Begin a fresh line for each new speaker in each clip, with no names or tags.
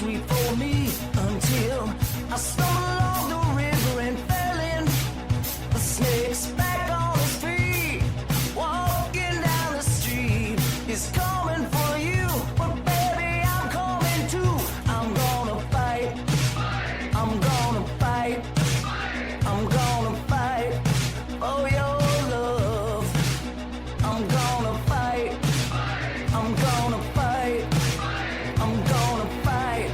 sweet for me until I stumbled off the river and fell in. The snake's back on his feet, walking down the street. He's coming for you, but baby, I'm coming too. I'm gonna fight. I'm gonna fight. I'm gonna fight for your love. I'm gonna fight. I'm gonna fight. I'm gonna fight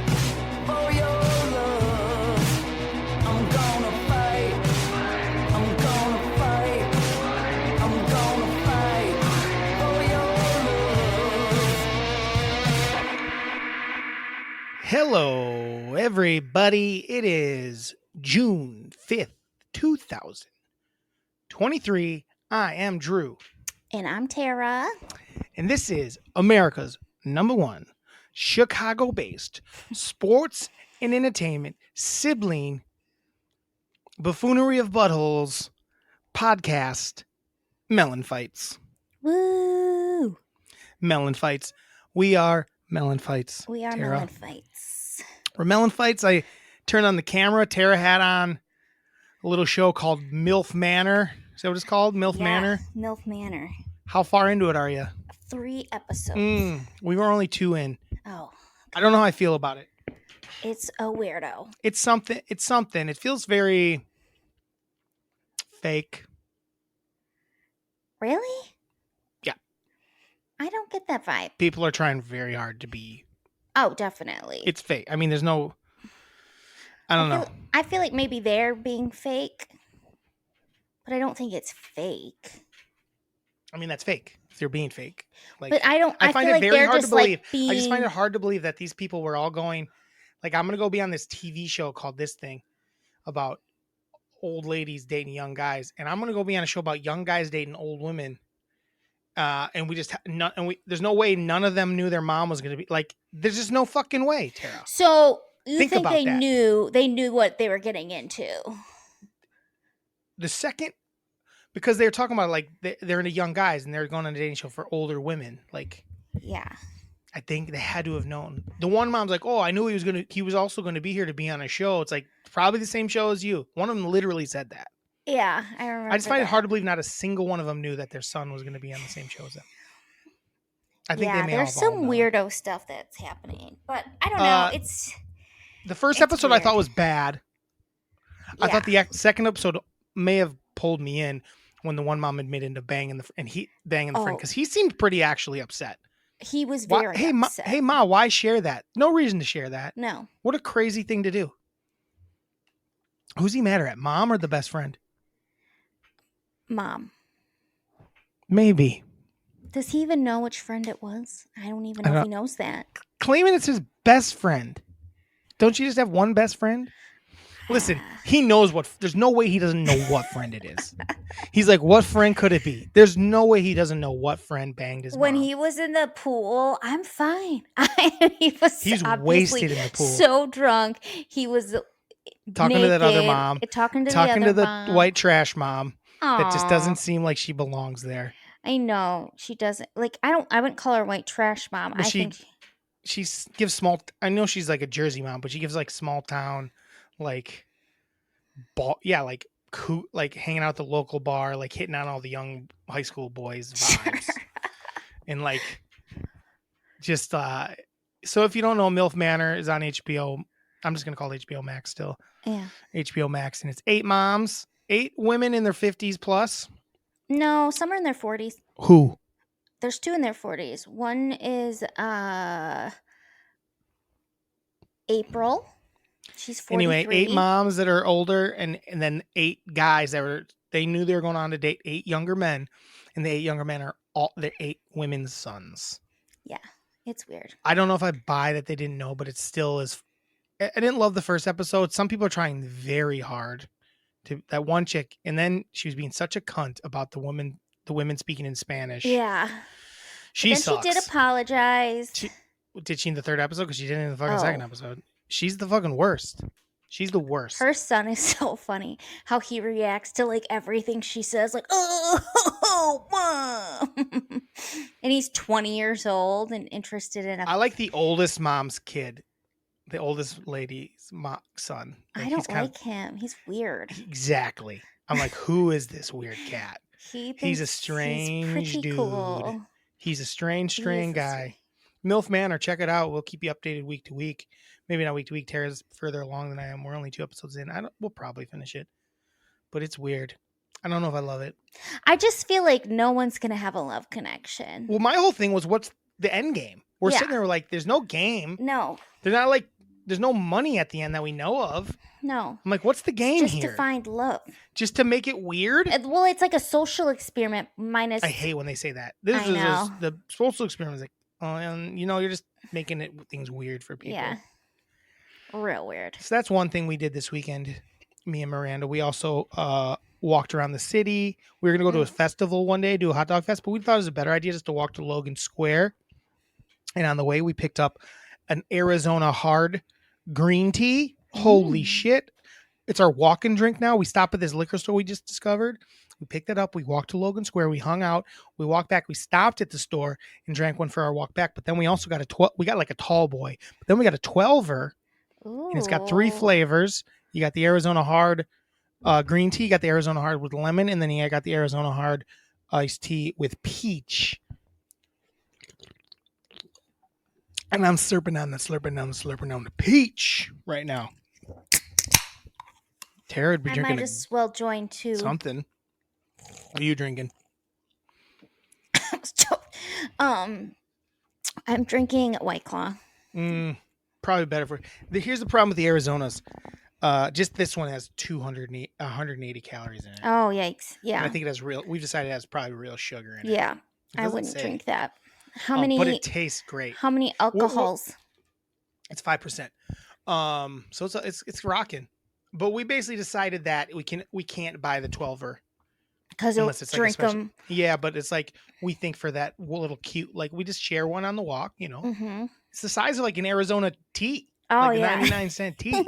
for your love. I'm gonna fight. I'm gonna fight. I'm gonna fight for your love.
Hello, everybody. It is June 5th, 2023. I am Drew,
And I'm Tara.
and this is America's #1 Chicago-based sports and entertainment sibling buffoonery of buttholes podcast, MELLONfights.
Woo!
MELLONfights. We are MELLONfights.
We are
Tara.
MELLONfights.
We're MELLONfights. I turned on the camera. Tara had on a little show called Milf Manor. Is that what it's called? Milf Manor?
Milf Manor.
How far into it are you?
3 episodes.
We were only 2 in.
Oh,
I don't know how I feel about it.
it's a weirdo.
It's something. It feels very fake.
Really?
Yeah.
I don't get that vibe.
People are trying very hard to be.
Oh, definitely.
It's fake. I mean, there's no. I don't know.
I feel like maybe they're being fake, but I don't think it's fake.
I mean, that's fake. They're being fake. Like,
But I
find
feel
it
like
very
they're
hard
just
to believe.
like being.
I just find it hard to believe that these people were all going. Like, I'm gonna go be on this TV show called This Thing about old ladies dating young guys, and I'm gonna go be on a show about young guys dating old women. And we just there's no way none of them knew their mom was gonna be like. There's just no fucking way, Tara.
So you
Think
think
about
they
that.
knew what they were getting into?
The second, because they're talking about like they're into young guys and they're going on a dating show for older women. Like,
Yeah.
I think they had to have known. The one mom's like, "Oh, I knew he was also gonna be here to be on a show." It's like probably the same show as you. One of them literally said that.
Yeah, I remember.
I just find it
that.
hard to believe not a single one of them knew that their son was gonna be on the same show as them. I think they may
there's
have all
some
known.
weirdo stuff that's happening, but I don't know.
The first
it's
episode I thought
weird.
was bad. I thought the second episode may have pulled me in when the one mom admitted to banging the friend because he seemed pretty actually upset.
He was
Why,
very
hey,
upset.
Ma, why share that? No reason to share that.
No,
What a crazy thing to do. Who's he madder at, mom or the best friend?
Mom.
Maybe.
Does he even know which friend it was? I don't even know if he knows that.
Claiming it's his best friend. Don't you just have one best friend? Listen, he knows there's no way he doesn't know what friend it is. He's like, what friend could it be? There's no way he doesn't know what friend banged his
When
mom.
he was in the pool, I'm fine. He's
wasted in the pool.
So drunk. He was
Talking to that other mom.
Talking to
the
mom.
white trash mom that just
Aw.
doesn't seem like she belongs there.
I know she doesn't. Like I wouldn't call her white trash mom.
But
I think
she gives small. I know she's like a Jersey mom, but she gives like small town, like like hanging out at the local bar, like hitting on all the young high school boys vibes, and like just So if you don't know, Milf Manor is on HBO. I'm just gonna call it HBO Max still.
Yeah.
HBO Max, and it's 8 moms, 8 women in their 50s plus.
No, some are in their 40s.
Who?
There's 2 in their 40s. One is April. She's 43.
Anyway, 8 moms that are older, and then 8 guys they knew they were going on to date 8 younger men, and the 8 younger men are they're 8 women's sons.
Yeah, it's weird.
I don't know if I buy that they didn't know, but it still is. I didn't love the first episode. Some people are trying very hard to that one chick, and then she was being such a cunt about the women speaking in Spanish.
Yeah.
She sucks.
She did apologize.
Did she in the 3rd episode? Because she didn't in the fucking 2nd episode. She's the fucking worst. She's the worst.
Her son is so funny. How he reacts to like everything she says, like, oh, mom. And he's 20 years old and interested in
I like the oldest mom's kid. the oldest lady's son.
I
Like,
don't like him. He's weird.
Exactly. I'm like, who is this weird cat?
He
He's a
thinks
strange
he's pretty
dude.
cool.
He's a strange
He is a
guy. Milf Manor, check it out. We'll keep you updated week to week. Maybe not week to week. Tara's further along than I am. We're only 2 episodes in. We'll probably finish it, but it's weird. I don't know if I love it.
I just feel like no one's gonna have a love connection.
Well, my whole thing was, what's the end game? We're
Yeah.
sitting there, we're like, there's no game.
No,
They're not like, there's no money at the end that we know of.
no.
I'm like, what's the game
Just
here?
to find love.
Just to make it weird?
Well, it's like a social experiment minus.
I hate when they say that. This
I
is
know.
the social experiment is like, and you're just making things weird for people.
Yeah. Real weird.
So that's one thing we did this weekend, me and Miranda. We also walked around the city. We were going to go to a festival one day, do a hot dog fest, but we thought it was a better idea just to walk to Logan Square. And on the way, we picked up an Arizona hard green tea. Holy shit. It's our walk-in drink now. We stopped at this liquor store we just discovered. We picked it up. We walked to Logan Square. We hung out. We walked back. We stopped at the store and drank one for our walk back. But then we also got we got like a tall boy. But then we got a 12er.
Ooh.
And it's got 3 flavors. You got the Arizona hard green tea. You got the Arizona hard with lemon. And then you got the Arizona hard iced tea with peach. And I'm slurping down the peach right now. Tara would be
I
drinking
might as well join too.
something. What are you drinking?
I'm drinking White Claw.
Probably better for. Here's the problem with the Arizonas. Just this one has 180 calories in it.
Oh yikes! Yeah,
And I think it has real. We've decided it has probably real sugar in it.
yeah.
It
I
doesn't
wouldn't
say.
drink that. How many?
But it tastes great.
How many alcohols?
It's 5%. So it's rocking. But we basically decided that we can't buy the 12er
Because you'll
unless it's like a
drink
special.
them.
Yeah, but it's like we think for that little cute, like we just share one on the walk.
Mm-hmm.
It's the size of like an Arizona tea.
Oh
Like a
yeah.
99-cent tea.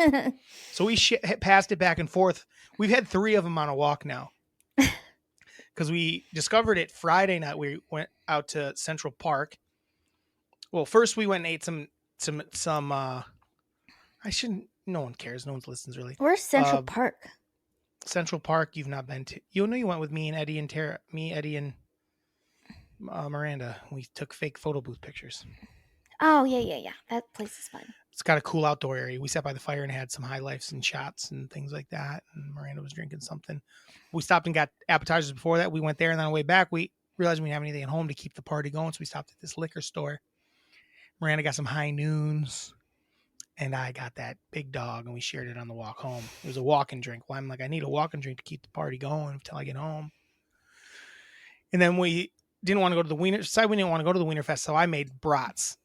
So we passed it back and forth. We've had 3 of them on a walk now. Because we discovered it Friday night. We went out to Central Park. Well, first we went and ate some I shouldn't, no one cares. No one listens really.
Where's Central Park?
Central Park you've not been to. You went with me and Eddie and Tara. Me, Eddie, and Miranda. We took fake photo booth pictures.
Oh yeah. That place is fun.
It's got a cool outdoor area. We sat by the fire and had some high lifes and shots and things like that. And Miranda was drinking something. We stopped and got appetizers before that. We went there, and on the way back, we realized we didn't have anything at home to keep the party going. So we stopped at this liquor store. Miranda got some high noons, and I got that big dog, and we shared it on the walk home. It was a walk-in drink. Well, I'm like, I need a walk-in drink to keep the party going until I get home. And then we didn't want to go to the Wiener. Decided we didn't want to go to the Wiener Fest, so I made brats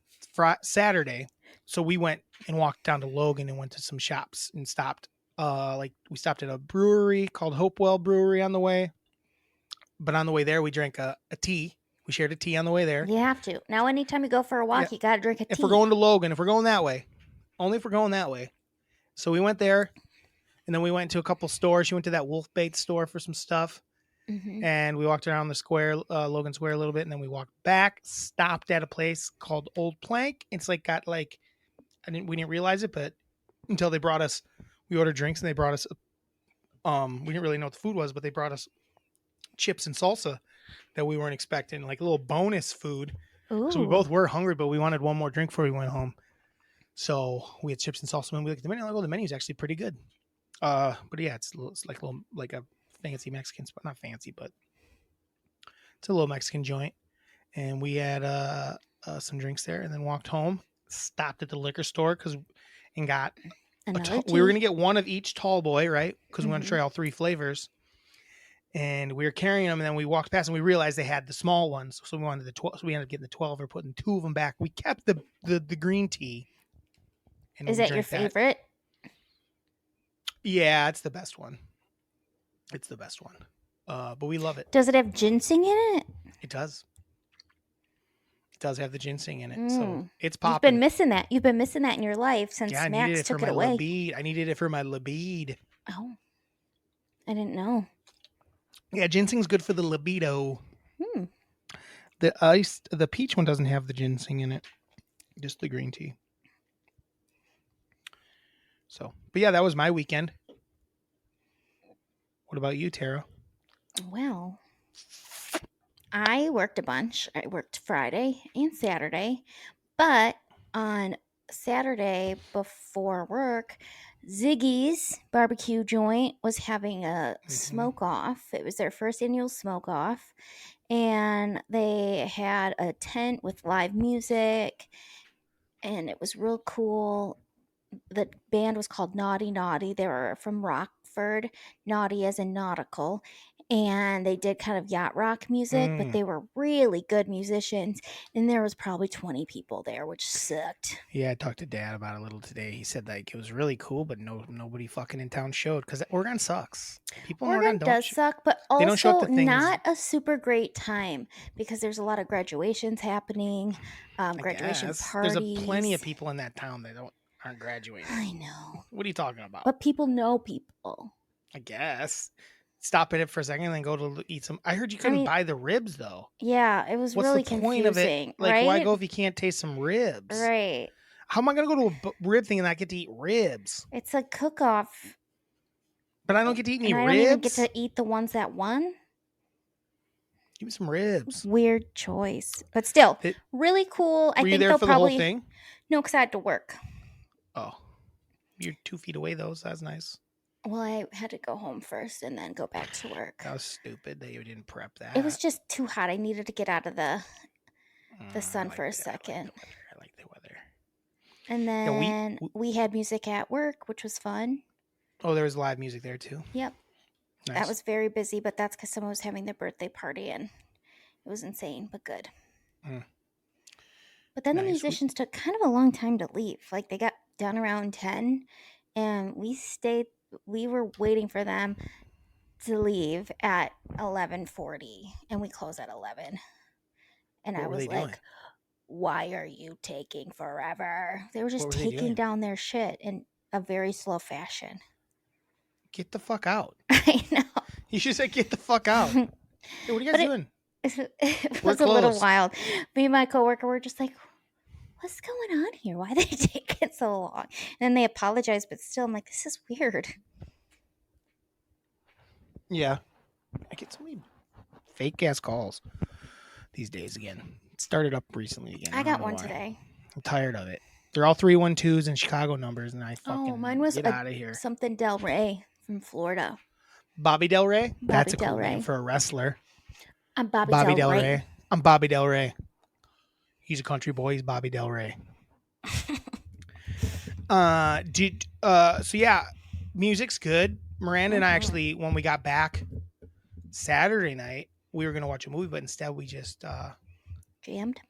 Saturday. So we went and walked down to Logan and went to some shops and stopped. We stopped at a brewery called Hopewell Brewery on the way. But on the way there, we drank a tea. We shared a tea on the way there.
You have to. Now, anytime you go for a walk, you gotta drink a tea.
If we're going to Logan, if we're going that way, only if we're going that way. So we went there, and then we went to a couple stores. She went to that wolf bait store for some stuff.
Mm-hmm.
And we walked around the square, Logan Square a little bit, and then we walked back, stopped at a place called Old Plank. It's like got like, we didn't realize it, but until they brought us, we ordered drinks and they brought us, we didn't really know what the food was, but they brought us chips and salsa that we weren't expecting, like a little bonus food.
Ooh.
So we both were hungry, but we wanted one more drink before we went home. So we had chips and salsa, and we looked at the menu. Like, oh, the menu's actually pretty good. But yeah, it's like a little, like a fancy Mexican spot, not fancy, but it's a little Mexican joint. And we had some drinks there, and then walked home. Stopped at the liquor store and got we were gonna get one of each tall boy, right? Because we want to try all 3 flavors. And we were carrying them, and then we walked past, and we realized they had the small ones, so we wanted the 12. So we ended up getting the 12. Or putting 2 of them back. We kept the green tea. And
is that your favorite?
Yeah, it's the best one. It's the best one. But we love it.
Does it have ginseng in it?
It does. It does have the ginseng in it, so it's popping.
You've been missing that. You've been missing that in your life since Max took it away.
I needed it for my libido.
Oh, I didn't know.
Yeah, ginseng's good for the libido. The peach one doesn't have the ginseng in it, just the green tea. So, but yeah, that was my weekend. What about you, Tara?
Well, I worked a bunch. I worked Friday and Saturday, but on Saturday before work, Ziggy's barbecue joint was having a smoke off. It was their first annual smoke off, and they had a tent with live music, and it was real cool. The band was called Naughty Naughty. They were from Rockford, naughty as in nautical. And they did kind of yacht rock music, but they were really good musicians. And there was probably 20 people there, which sucked.
Yeah, I talked to Dad about it a little today. He said like it was really cool, but nobody fucking in town showed because Oregon sucks. People in Oregon
Oregon does suck, but
they don't show up
also
to things.
not a super great time because there's a lot of graduations happening, graduation
Guess.
parties.
There's plenty of people in that town that aren't graduating.
I know.
What are you talking about?
But people know people.
I guess. Stop at it for a second and then go to eat some. I heard you couldn't buy the ribs though.
Yeah, it was
What's
really
the
confusing.
point of it? Like,
right?
why go if you can't taste some ribs?
Right.
How am I gonna go to a rib thing and not get to eat ribs?
It's a cook-off.
But I don't get to eat any
and I
ribs.
don't even get to eat the ones that won.
Give me some ribs.
Weird choice, but still really cool. I
Were
think
you there
they'll
for
probably
the whole thing?
No, because I had to work.
Oh, you're 2 feet away though, so that's nice.
Well, I had to go home first and then go back to work.
That was stupid that you didn't prep that.
It was just too hot. I needed to get out of the sun for a second.
I like the weather.
And then we had music at work, which was fun.
Oh, there was live music there too.
Yep.
Nice.
That was very busy, but that's because someone was having their birthday party and it was insane, but good. But then the musicians took kind of a long time to leave. Like they got done around 10 and we were waiting for them to leave at 11:40 and we closed at 11. And I was like, why are you taking forever? They were just taking down their shit in a very slow fashion.
Get the fuck out.
I know.
You should say get the fuck out. Hey, what are you guys doing?
It was a little wild. Me and my coworker were just like, what's going on here? Why are they taking so long? And then they apologized, but still, I'm like, this is weird.
Yeah. I get so many fake ass calls these days again. It started up recently again.
I got one today.
I'm tired of it. They're all 312s and Chicago numbers, and I fucking
mine was
get out of here.
Something Del Rey from Florida.
Bobby Del Rey?
Bobby
That's a
Del
cool
Rey.
name for a wrestler.
I'm Bobby Del Rey.
I'm Bobby Del Rey. He's a country boy. He's Bobby Del Rey. So yeah, music's good. Miranda and I actually, when we got back Saturday night, we were gonna watch a movie, but instead we just
jammed,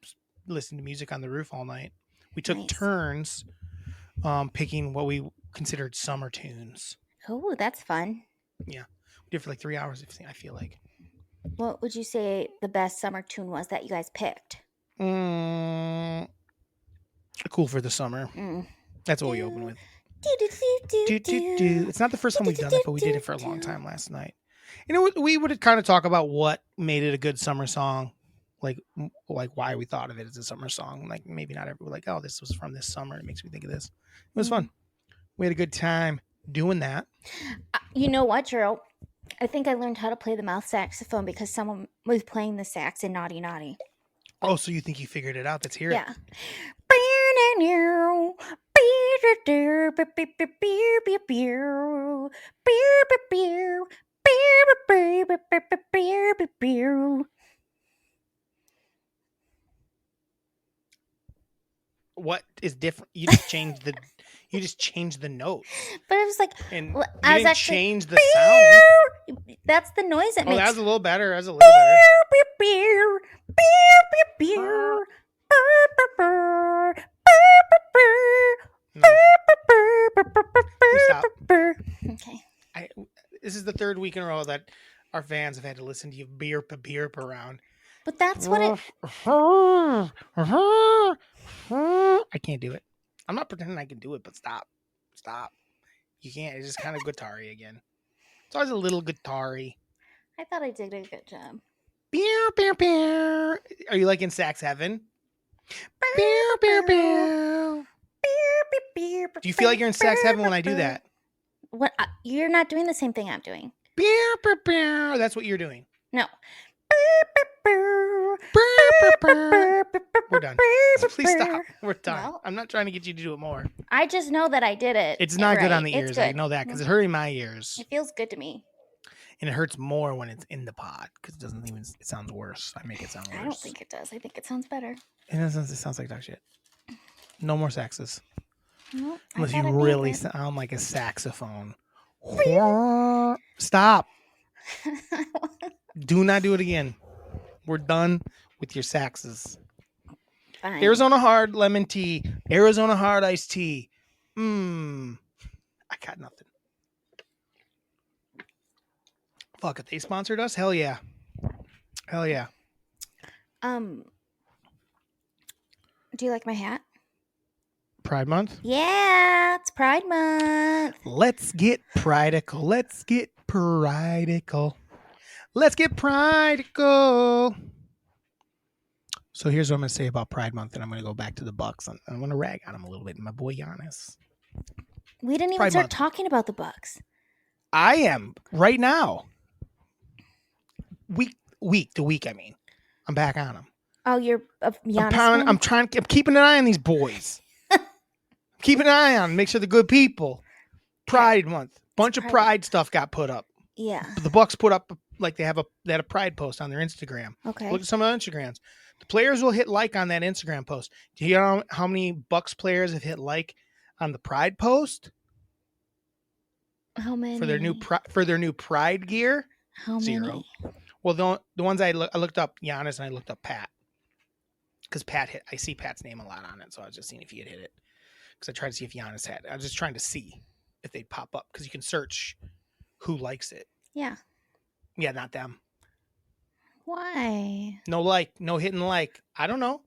listened to music on the roof all night. We took turns picking what we considered summer tunes.
Oh, that's fun.
Yeah, we did for like 3 hours. I feel like.
What would you say the best summer tune was that you guys picked?
Cool for the summer. That's what we open with. It's not the first time we've done that, but we did it for a long time last night. You know, we would kind of talk about what made it a good summer song, like why we thought of it as a summer song. Like maybe not everyone like, oh, this was from this summer. It makes me think of this. It was fun. We had a good time doing that.
You know what, Drew? I think I learned how to play the mouth saxophone because someone was playing the sax in Naughty Naughty.
Oh, so you think you figured it out? Let's hear it.
Yeah.
What is different? You just changed the notes.
But it was like,
and
well,
you
I was
didn't
actually
change the sound.
That's the noise it makes.
That was a little better. That was a little better. Stop.
Okay.
This is the third week in a row that our fans have had to listen to you beerp around.
But that's what it...
I can't do it. I'm not pretending I can do it, but stop. You can't. It's just kind of guitar-y again. It's always a little guitar-y.
I thought I did a good job.
Are you like in sax heaven? Do you feel like you're in sex heaven when I do that?
What? You're not doing the same thing I'm doing.
That's what you're doing.
No.
We're done. Please stop. We're done.
Well,
I'm not trying to get you to do it more.
I just know that I did it.
It's not good on
right.
the
It's
ears. I
good.
know that because it's hurting my ears.
It feels good to me.
And it hurts more when it's in the pod because it sounds worse. I make it sound worse.
I don't think it does. I think it sounds better.
It sounds like dog shit. No more saxes.
No,
Unless you really sound like a saxophone. Stop. Do not do it again. We're done with your saxes.
Fine.
Arizona hard lemon tea. Arizona hard iced tea. I got nothing. Fuck, if they sponsored us, hell yeah. Hell yeah.
Do you like my hat?
Pride Month?
Yeah, it's Pride Month.
Let's get prideical. Let's get prideical. Let's get prideical. So here's what I'm going to say about Pride Month, and I'm going to go back to the Bucks. I'm going to rag on him a little bit. My boy Giannis.
We didn't even
Pride
start
Month.
talking about the Bucks.
I am right now. Week, I mean. I'm back on him.
Oh, you're a Giannis
I'm keeping an eye on these boys. Keeping an eye on them, make sure they're good people. Pride Month. Bunch of Pride stuff got put up.
Yeah.
The Bucks put up like they had a Pride post on their Instagram.
Okay.
Look at some of the Instagrams. The players will hit like on that Instagram post. Do you know how many Bucks players have hit like on the Pride post?
How many?
For their new Pride gear?
How
0.
many?
Well, the ones I looked up Giannis and I looked up Pat. Because I see Pat's name a lot on it, so I was just seeing if he had hit it. Because I tried to see if Giannis had it. I was just trying to see if they'd pop up. Because you can search who likes it.
Yeah.
Yeah, not them.
Why?
No hitting like. I don't know.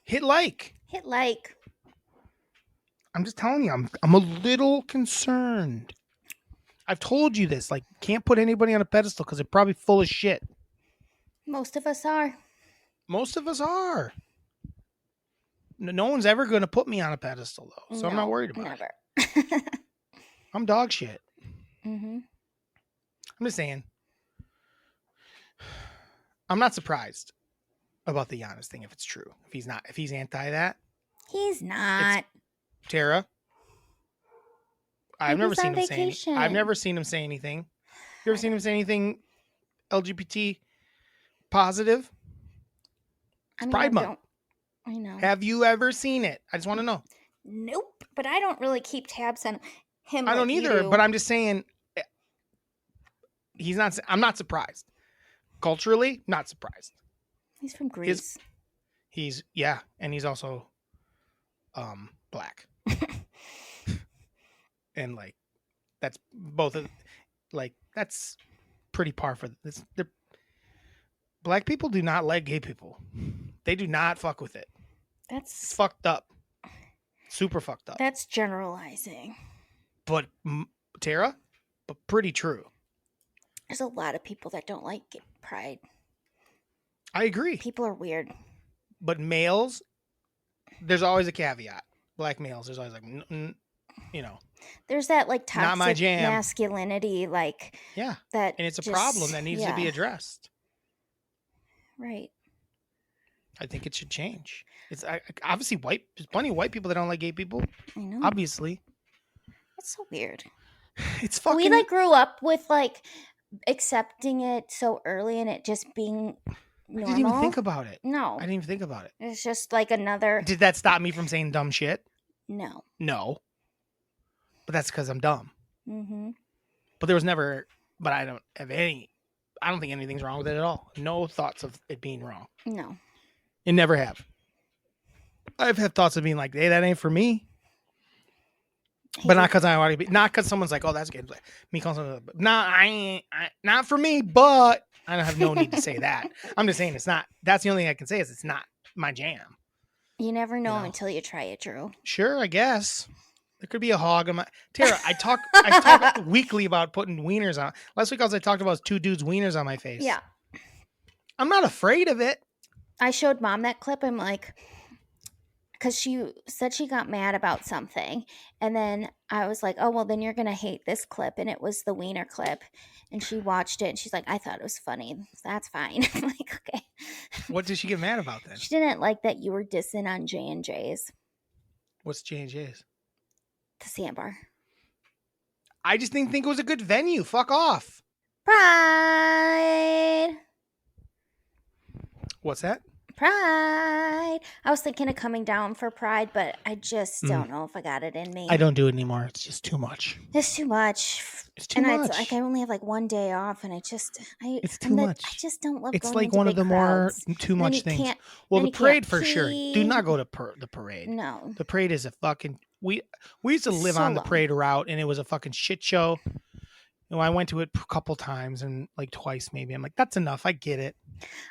Hit like.
Hit like.
I'm just telling you, I'm a little concerned. I've told you this. Like, can't put anybody on a pedestal because they're probably full of shit.
Most of us are.
Most of us are. No one's ever going to put me on a pedestal, though. So I'm not worried about it. I'm dog shit.
Mm-hmm.
I'm just saying. I'm not surprised about the Giannis thing if it's true. If he's anti that.
He's not.
Tara. I've never seen him say
vacation.
I've never seen him say anything. You ever seen him say anything LGBT positive? It's Pride Month.
I know.
Have you ever seen it? I just want to know.
Nope. But I don't really keep tabs on him.
I don't
like you
either,
do.
but I'm just saying I'm not surprised. Culturally, not surprised.
He's from Greece.
And he's also black. And like that's both of like that's pretty par for this. Black people do not like gay people. They do not fuck with it. It's fucked up. Super fucked up.
That's generalizing.
But Tara, but pretty true.
There's a lot of people that don't like Pride.
I agree.
People are weird.
But males, there's always a caveat. Black males, there's always like,
There's that like toxic
not my jam.
masculinity, like
yeah,
that,
and it's a problem that needs to be addressed.
Right.
I think it should change. It's obviously there's plenty of white people that don't like gay people.
I know.
Obviously,
it's so weird.
It's fucking.
We like grew up with like accepting it so early and it just being normal.
I didn't even think about it.
No,
I didn't even think about it.
it's just like another.
Did that stop me from saying dumb shit?
No.
But that's because I'm dumb.
Mm-hmm.
But there was never. But I don't think anything's wrong with it at all. No thoughts of it being wrong.
No.
And never have. I've had thoughts of being like, hey, that ain't for me. But not because I want to be. Not because someone's like, oh, that's good. Me calling someone, I ain't. Not for me. But I don't have no need to say that. I'm just saying it's not. That's the only thing I can say is it's not my jam.
You never know until you try it, Drew.
Sure, I guess. There could be a hog in my Tara. I talk weekly about putting wieners on. Last week, all I talked about was 2 dudes' wieners on my face.
Yeah.
I'm not afraid of it.
I showed Mom that clip. I'm like, because she said she got mad about something. And then I was like, oh, well, then you're going to hate this clip. And it was the wiener clip. And she watched it and she's like, I thought it was funny. That's fine. I'm like, okay.
What did she get mad about then?
She didn't like that you were dissing on J&J's,
What's J&J's?
the sandbar.
I just didn't think it was a good venue. Fuck off.
Pride.
What's that?
Pride. I was thinking of coming down for Pride, but I just don't know if I got it in me.
I don't do it anymore. It's just too much.
It's too much.
It's too
and
much.
It's like I only have like one day off, and it's
too much.
I just don't love.
It's
going
like
into
one of
big
the
crowds.
more too much things. Well, the parade for sure. Do not go to the parade.
No,
the parade is a fucking. We used to live on the parade route, and it was a fucking shit show. I went to it a couple times and like twice maybe. I'm like, that's enough. I get it.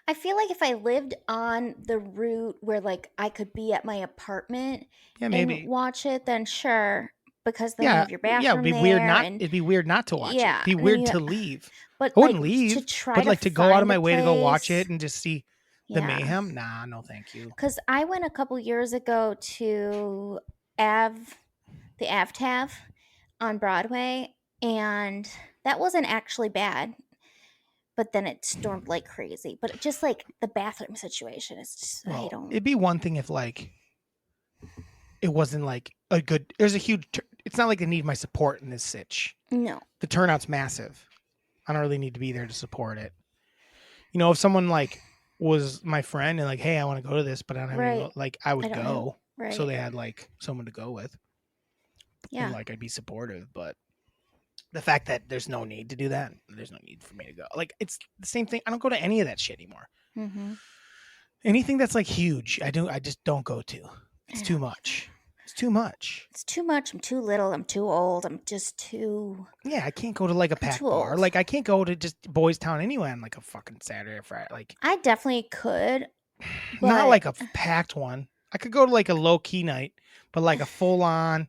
I feel like if I lived on the route where like I could be at my apartment and watch it, then sure. Because then you have your bathroom
it'd be weird not. It'd be weird not to watch it. It'd be weird to leave.
But
I wouldn't
like,
leave.
to try
but
to
like to go out of my way to go
place,
watch it and just see the mayhem. Nah, no, thank you.
Because I went a couple years ago to the AvTav on Broadway, and that wasn't actually bad. But then it stormed like crazy. But just like the bathroom situation is just, I don't.
It'd be one thing if like it wasn't like a good. There's a huge. It's not like they need my support in this sitch.
No.
The turnout's massive. I don't really need to be there to support it. You know, if someone like was my friend and like, hey, I want to go to this, but I don't have any, like I would go.
Right.
So they had like someone to go with.
Yeah.
And, like I'd be supportive, but the fact that there's no need to do that, there's no need for me to go. Like it's the same thing. I don't go to any of that shit anymore.
Mm-hmm.
Anything that's like huge, I just don't go to. It's too much. It's too much.
It's too much. I'm too little. I'm too old. I'm just too.
Yeah, I can't go to like a packed bar. Like I can't go to just Boys Town anyway on like a fucking Saturday or Friday. Like
I definitely could. But...
Not like a packed one. I could go to like a low key night, but like a full on.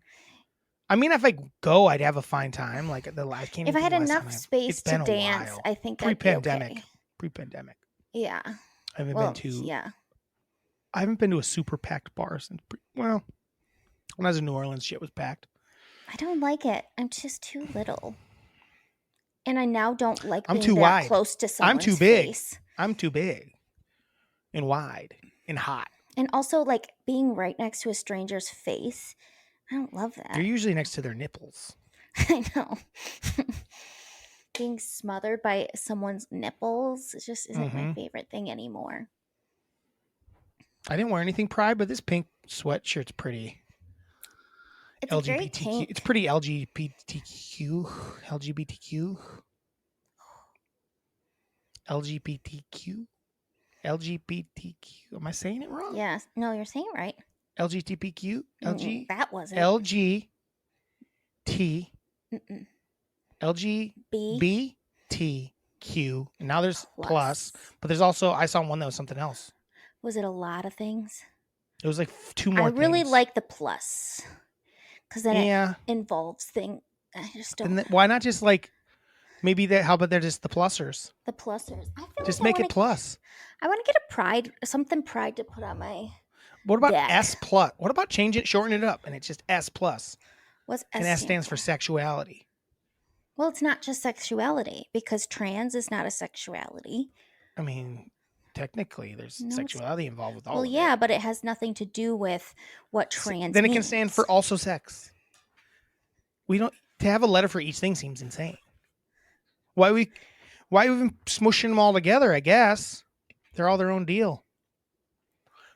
I mean, if I go, I'd have a fine time. Like I can't.
If I had enough space to dance, I think
pre-pandemic.
Okay.
Pre-pandemic.
Yeah.
I haven't been to.
Yeah.
I haven't been to a super packed bar since. Well, when I was in New Orleans, shit was packed.
I don't like it. I'm just too little, and I now don't like.
I'm
being
too
that
wide.
Close to someone's
I'm too big.
Face.
I'm too big, and wide, and hot.
And also, like being right next to a stranger's face. I don't love that.
You're usually next to their nipples.
I know. Being smothered by someone's nipples just isn't my favorite thing anymore.
I didn't wear anything Pride, but this pink sweatshirt's pretty.
It's
LGBTQ. It's pretty LGBTQ. LGBTQ. LGBTQ. LGBTQ. Am I saying it wrong?
Yes. No, you're saying it right.
LGBTQ. LG.
That wasn't.
LGBT.
Mm-mm.
LGBTQ. And now there's plus, but there's also, I saw one that was something else.
Was it a lot of things?
It was like two more things.
I really like the plus. Because then it involves things. I just don't.
Why not just like, maybe that, how about they're just the plussers?
The plussers. I feel
just
like
make it plus.
I want to get a Pride, something Pride to put on my.
What about
deck.
S plus? What about shorten it up and it's just S plus?
What's S?
And S stands for sexuality.
Well, it's not just sexuality because trans is not a sexuality.
I mean, technically, there's sexuality involved with all of it.
Well, yeah, but it has nothing to do with what trans
Then
means.
it can stand for also sex. We don't, to have a letter for each thing seems insane. Why even smushing them all together, I guess. They're all their own deal.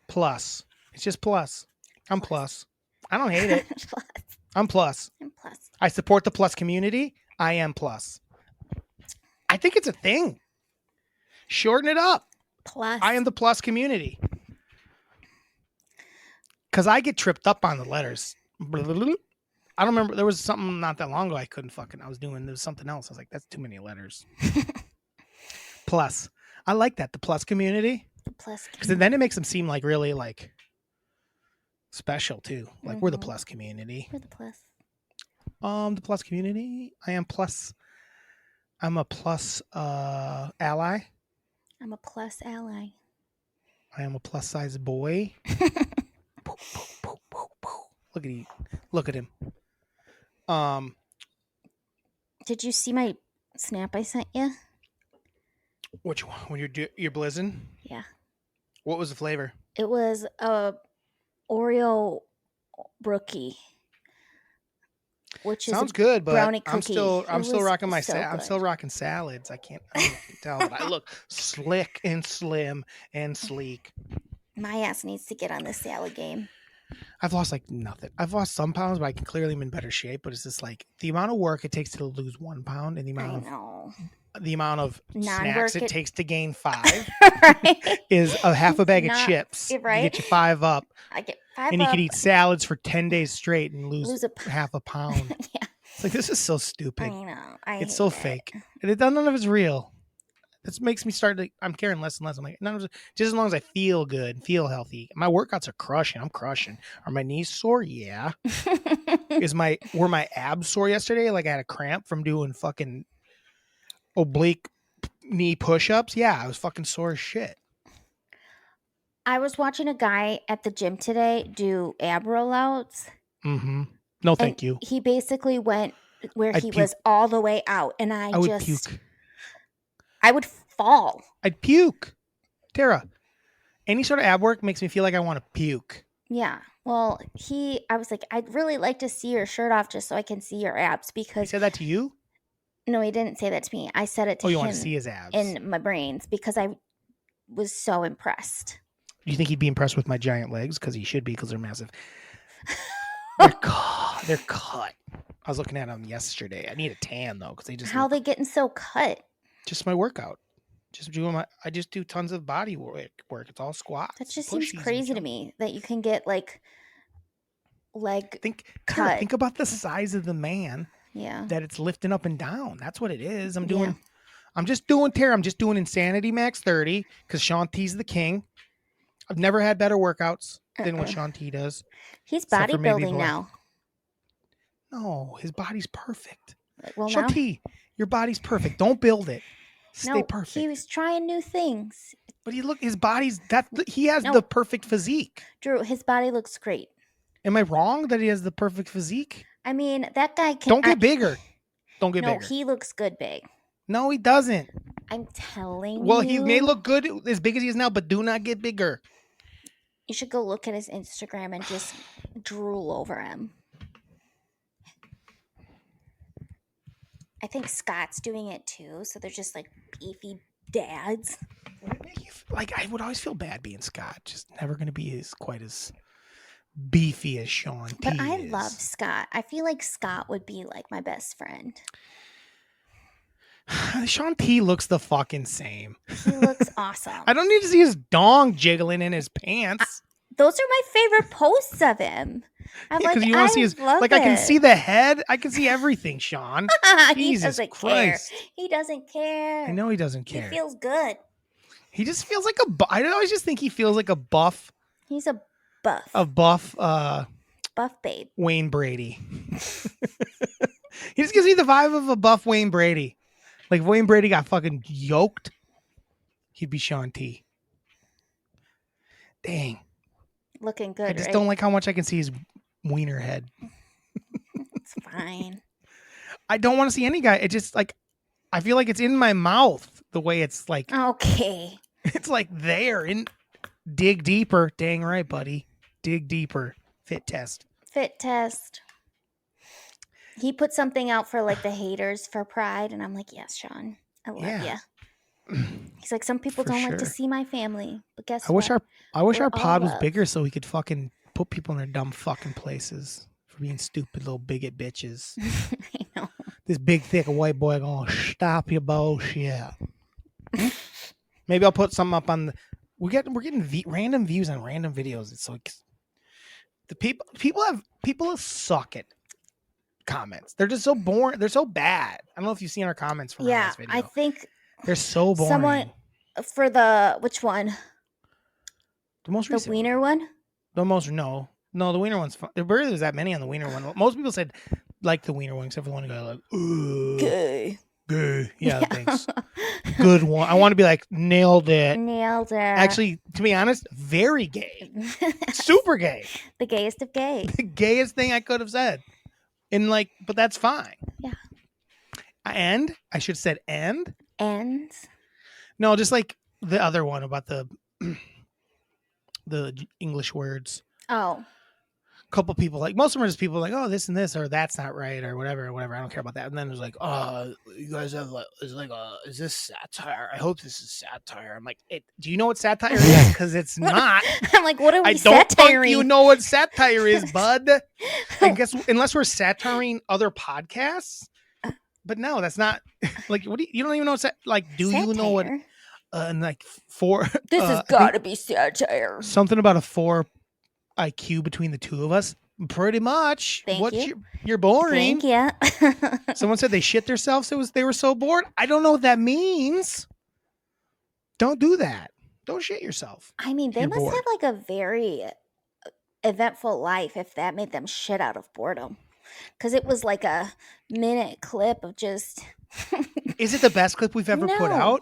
Plus. It's just plus. I'm plus. I don't hate it. I'm plus.
I'm plus.
I support the plus community. I am plus. I think it's a thing. Shorten it up.
Plus.
I am the plus community. Because I get tripped up on the letters. I don't remember. There was something not that long ago I was doing. There was something else. I was like, that's too many letters. Plus. I like that. The plus community.
The plus community.
Because then it makes them seem like really like special too. Like we're the plus community.
We're the plus.
The plus community. I am plus. I'm a plus ally.
I'm a plus ally.
I am a plus size boy. Look at him.
Did you see my snap I sent you?
Which one? When you're blizzing?
Yeah.
What was the flavor?
It was a Oreo brookie, which
Sounds
is
good, but
brownie
I'm
cookie.
still
It was
rocking my
so
I'm still
good.
rocking salads. I can't tell, but I look slick and slim and sleek.
My ass needs to get on the salad game.
I've lost like nothing. I've lost some pounds, but I can clearly am in better shape. But it's just like the amount of work it takes to lose 1 pound and the
I
amount of
Non-work
snacks it
it-
takes to gain 5
right?
is a half a bag of
Not-
chips.
right?
You get you 5 up,
I get 5
and you
up.
can eat salads for 10 days straight and lose
Lose a
half a pound.
yeah,
It's like, this is so
I
stupid.
know. I
It's so
hate it.
fake. And none of it's real. This makes me start to, I'm caring less and less. I'm like, none of it, just as long as I feel good, feel healthy. My workouts are crushing. I'm crushing. Are my knees sore? Yeah. Were my abs sore yesterday? Like I had a cramp from doing fucking oblique knee push-ups? Yeah, I was fucking sore as shit.
I was watching a guy at the gym today do ab rollouts.
Mm-hmm. No, thank
and
you.
He basically went where
I'd
he
puke.
was all the way out, and
I would puke.
I would fall.
I'd puke. Tara, any sort of ab work makes me feel like I want to puke.
Yeah. Well, I was like, I'd really like to see your shirt off just so I can see your abs
He
because
said that to you?
no, he didn't say that to me. I said it to
Oh, you
him
want to see his abs?
in my brains because I was so impressed.
Do you think he'd be impressed with my giant legs? Because he should be, because they're massive. They're cut. I was looking at them yesterday. I need a tan though, because they just
How they getting so cut?
just my workout. I just do tons of body work. It's all squats.
That just
pushes,
seems
and
crazy to
jump.
me that you can get like leg
Tara,
cut.
think about the size of the man
Yeah.
that it's lifting up and down. That's what it is. I'm
Yeah.
just doing Insanity Max 30 because Sean T's the king. I've never had better workouts than what Sean T does.
He's
Except for maybe
bodybuilding now.
No, his body's perfect.
Well,
Sean
now
T, your body's perfect. Don't build it. Stay
no,
perfect.
he was trying new things.
But his body's he has
No.
the perfect physique.
Drew, his body looks great.
Am I wrong that he has the perfect physique?
I mean, that guy can.
Don't get bigger. Don't get
No,
bigger.
he looks good big.
No, he doesn't.
I'm telling
Well,
you.
he may look good as big as he is now, but do not get bigger.
You should go look at his Instagram and just drool over him. I think Scott's doing it too, so they're just like beefy dads.
Would it make you like I would always feel bad being Scott. Just never going to be quite as beefy as Sean T.
But I
is.
love Scott. I feel like Scott would be like my best friend.
Sean T looks the fucking same.
He looks awesome.
I don't need to see his dong jiggling in his pants.
Those are my favorite posts of him. I'm
Because
like,
you want to see his
love
I can
it.
see the head. I can see everything, Sean.
He
Jesus
doesn't
Christ.
care. He doesn't care.
I know he doesn't
He
care.
feels good.
He just feels like I always just think he feels like a buff
He's a buff.
buff
Babe.
Wayne Brady. He just gives me the vibe of a buff Wayne Brady. Like if Wayne Brady got fucking yoked, he'd be Sean T. Dang.
Looking good,
I just
right?
don't like how much I can see his wiener head.
It's fine.
I don't want to see any guy. It just like I feel like it's in my mouth the way it's like
Okay.
it's like there and dig deeper. Dang right, buddy. Dig deeper. Fit test.
Fit test. He put something out for like the haters for Pride, and I'm like, yes, Sean, I love
Yeah.
you. He's like, some people
For
don't like to
sure.
see my family, but guess
I wish
what?
our
We're all
pod was
love.
bigger so we could fucking put people in their dumb fucking places for being stupid little bigot bitches.
I know.
This big thick white boy gonna stop your bullshit. Maybe I'll put something up on the. We're getting random views on random videos. It's like the people suck at comments. They're just so boring. They're so bad. I don't know if you've seen our comments from our
Yeah,
last video.
I think
They're so boring.
someone for the which one?
The most
The
recent.
wiener one?
The wiener one's fun. There barely that many on the wiener one. Most people said like the wiener one, except for the one guy like, ugh,
Gay.
gay. Yeah, thanks. Good one. I want to be like, nailed it.
Nailed it.
Actually, to be honest, very gay. Super gay.
The gayest of gay.
The gayest thing I could have said. And like, but that's fine.
Yeah.
And I should have said and.
And
No, just like the other one about the English words.
oh,
Couple people, like most of them are just people like, oh, this and this, or that's not right, or whatever. I don't care about that. And then there's like, oh, you guys have like, is this satire? I hope this is satire. I'm like, do you know what satire is? Because it's not.
I'm like, what are we
I don't think
satiring?
you know what satire is, bud. I guess unless we're satiring other podcasts. But no, that's not like, what do you don't even know what like, do you know what?
Satire?
And like four.
This has got to be satire.
Something about a 4 IQ between the two of us. Pretty much.
Thank you.
You're boring.
Thank you.
Someone said they shit themselves. They were so bored. I don't know what that means. Don't do that. Don't shit yourself.
I mean, they
You're
must
bored.
have like a very eventful life if that made them shit out of boredom. Because it was like a minute clip of just.
Is it the best clip we've ever put
No.
out?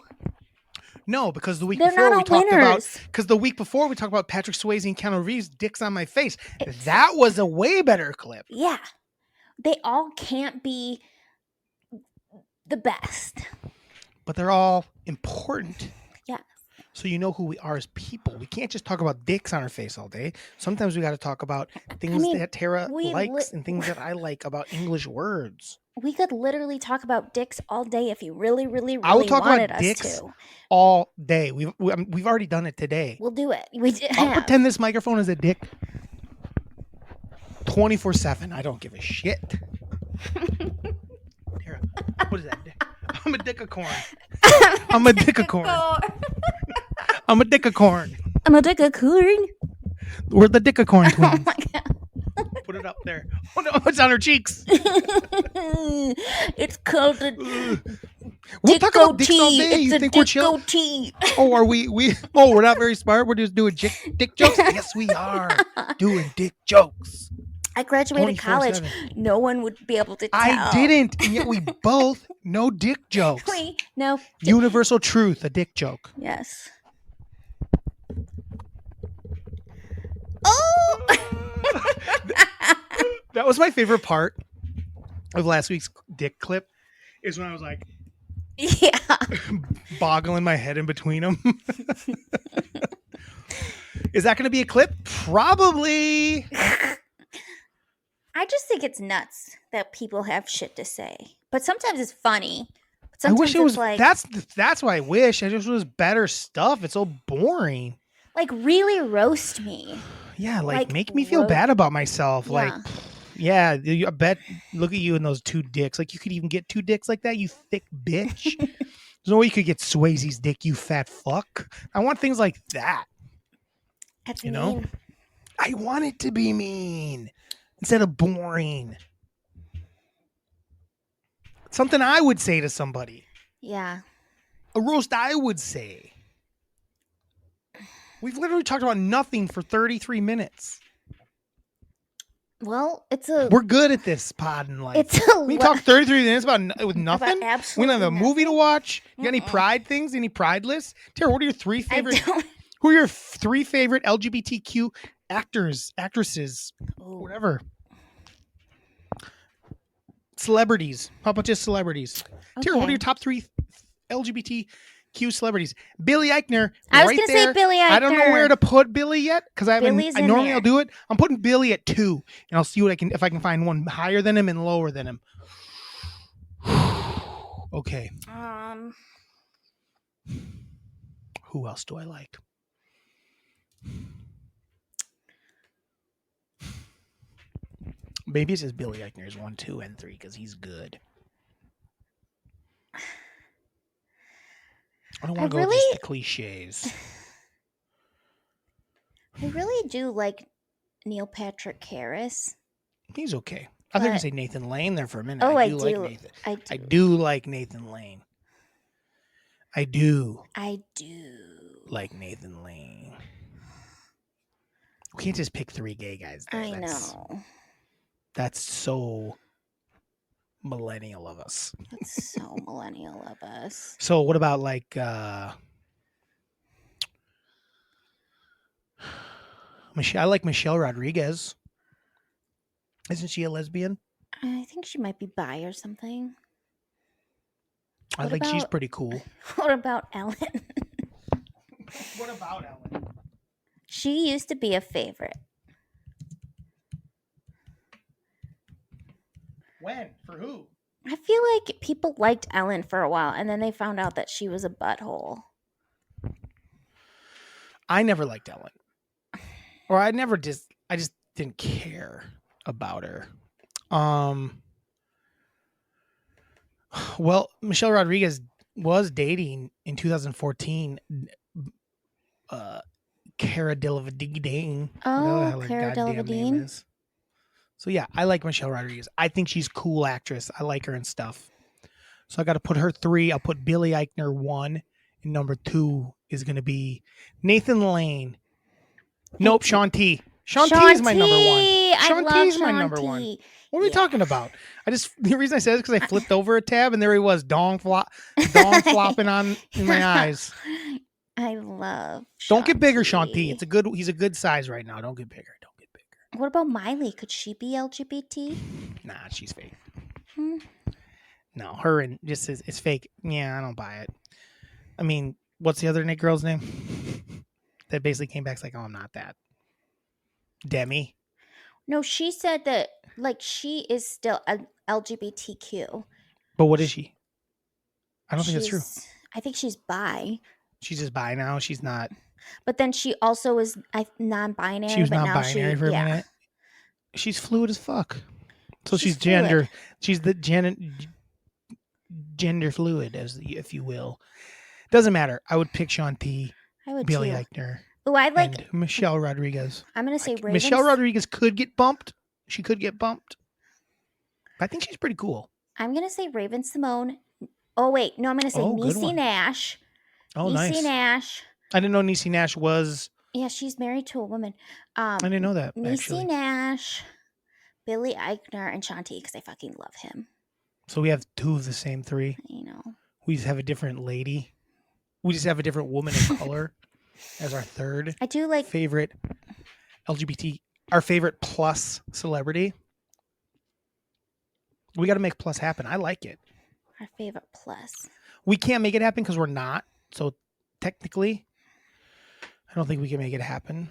No, because the week
They're
before
not
we talked about
winners.
Patrick Swayze and Keanu Reeves' dicks on my face. That was a way better clip.
Yeah. They all can't be the best.
But they're all important.
Yeah.
So you know who we are as people. We can't just talk about dicks on our face all day. Sometimes we got to talk about things
mean,
that Tara
we
likes and things that I like about English words.
We could literally talk about dicks all day if you really, really, really
I will talk
wanted
about
us
dicks
to.
all day. We've already done it today.
We'll do it. We
I'll
have.
pretend this microphone is a dick 24/7. I don't give a shit. Tara, what is that? I'm a dick of corn. I'm a dick of corn. I'm a dick of corn.
I'm a dick of corn.
We're the dick of corn
Oh
twins.
my god.
Put it up there. Oh no, it's on her cheeks.
It's called a
We'll talk about dicks all
goatee.
day.
It's
You
a
think we're
dick
chill?
goatee.
Oh, are we? Oh, we're not very smart. We're just doing dick jokes. Yes, we are doing dick jokes.
I graduated college.
24/7.
No one would be able to tell.
I didn't, and yet we both know dick jokes.
Wait, no.
Universal truth, a dick joke.
Yes. Oh!
That was my favorite part of last week's dick clip. Is when I was like
Yeah.
boggling my head in between them. Is that going to be a clip? Probably.
I just think it's nuts that people have shit to say. But sometimes it's funny. But
I
sometimes
wish it was.
like
That's why I wish. I just was better stuff. It's so boring.
like really roast me.
Yeah,
Like,
make me feel bad about myself. Like,
Yeah.
yeah, I bet. Look at you and those 2 dicks. Like, you could even get 2 dicks like that. You thick bitch. There's no way you could get Swayze's dick. You fat fuck. I want things like that.
That's
You know?
mean.
I want it to be mean instead of boring. Something I would say to somebody.
Yeah.
A roast I would say. We've literally talked about nothing for 33 minutes.
Well,
We're good at this pod and life.
it's a
We
lo-
talk 33 minutes with nothing. We don't
absolutely
have a movie to watch. You got any
Mm-mm.
pride things? Any pride lists? Tara, what are your 3
I
favorite?
don't.
Who are your 3 favorite LGBTQ actors, actresses,
Ooh.
whatever? Celebrities. How about just celebrities? Tara, what are
Okay.
your top 3 LGBTQ celebrities? Billy Eichner.
I was
right
gonna
there.
say Billy Eichner.
I don't know where to put Billy yet because I haven't.
Billy's
I
in
normally
there.
I'll do it. I'm putting Billy at 2, and I'll see if I can find one higher than him and lower than him. Okay, who else do I like? Maybe it says Billy Eichner is 1, 2, and 3 because he's good. I don't want to go with just the cliches.
I really do like Neil Patrick Harris.
He's okay. I thought you were
But-
say Nathan Lane there for a minute.
Oh,
I
I
do
do.
like Nathan.
I do.
I do like Nathan Lane. I do
I do.
like Nathan Lane. We can't just pick 3 gay guys. Though.
I know.
That's so millennial of us.
That's so millennial of us.
So what about like Michelle? I like Michelle Rodriguez. Isn't she a lesbian?
I think she might be bi or something.
I
What
think she's
about-
pretty cool.
What about Ellen?
What about Ellen?
She used to be a favorite.
When? For who?
I feel like people liked Ellen for a while, and then they found out that she was a butthole.
I never liked Ellen. Or I just didn't care about her. Well, Michelle Rodriguez was dating in 2014 Cara Delevingne.
Oh, Cara Delevingne.
So yeah, I like Michelle Rodriguez. I think she's a cool actress. I like her and stuff. So I got to put her 3. I'll put Billy Eichner 1, and number 2 is going to be Nathan Lane. Nope, Sean T. Sean T is my number 1. Sean T is my number 1. What are we talking about? The reason I said it is because I flipped over a tab and there he was, dong flopping on in my eyes.
I love.
Don't get bigger, Sean T. He's a good size right now. Don't get bigger. Don't get bigger.
What about Miley? Could she be LGBT?
Nah, she's fake.
Hmm.
No, her and just it's fake. Yeah, I don't buy it. I mean, what's the other Nick girl's name? That basically came back like, oh, I'm not that. Demi.
No, she said that like she is still LGBTQ.
But what is she? I don't think that's true.
I think she's bi.
She's just bi now. She's not.
But then she also is non-binary.
She was
but now
non-binary for a
yeah.
minute. She's fluid as fuck. So she's
fluid.
gender. She's the gender fluid, if you will. Doesn't matter. I would pick Sean T.
I would
Billy
too.
Eichner.
Oh, I like
and Michelle Rodriguez.
I'm gonna say Ravens.
Michelle Rodriguez could get bumped. She could get bumped. But I think she's pretty cool.
I'm gonna say Raven Simone. Oh wait, no, I'm gonna say
good
Niecy
one.
Nash.
Oh,
Niecy
nice.
Nash.
I didn't know Niecy Nash was.
Yeah, she's married to a woman.
I didn't know that.
Niecy
Actually.
Nash, Billy Eichner, and Shanti because I fucking love him.
So we have 2 of the same 3.
You know.
We just have a different lady. We just have a different woman of color as our third.
I do like
favorite LGBT. Our favorite plus celebrity. We got to make plus happen. I like it.
our favorite plus.
We can't make it happen because we're not. So technically, I don't think we can make it happen.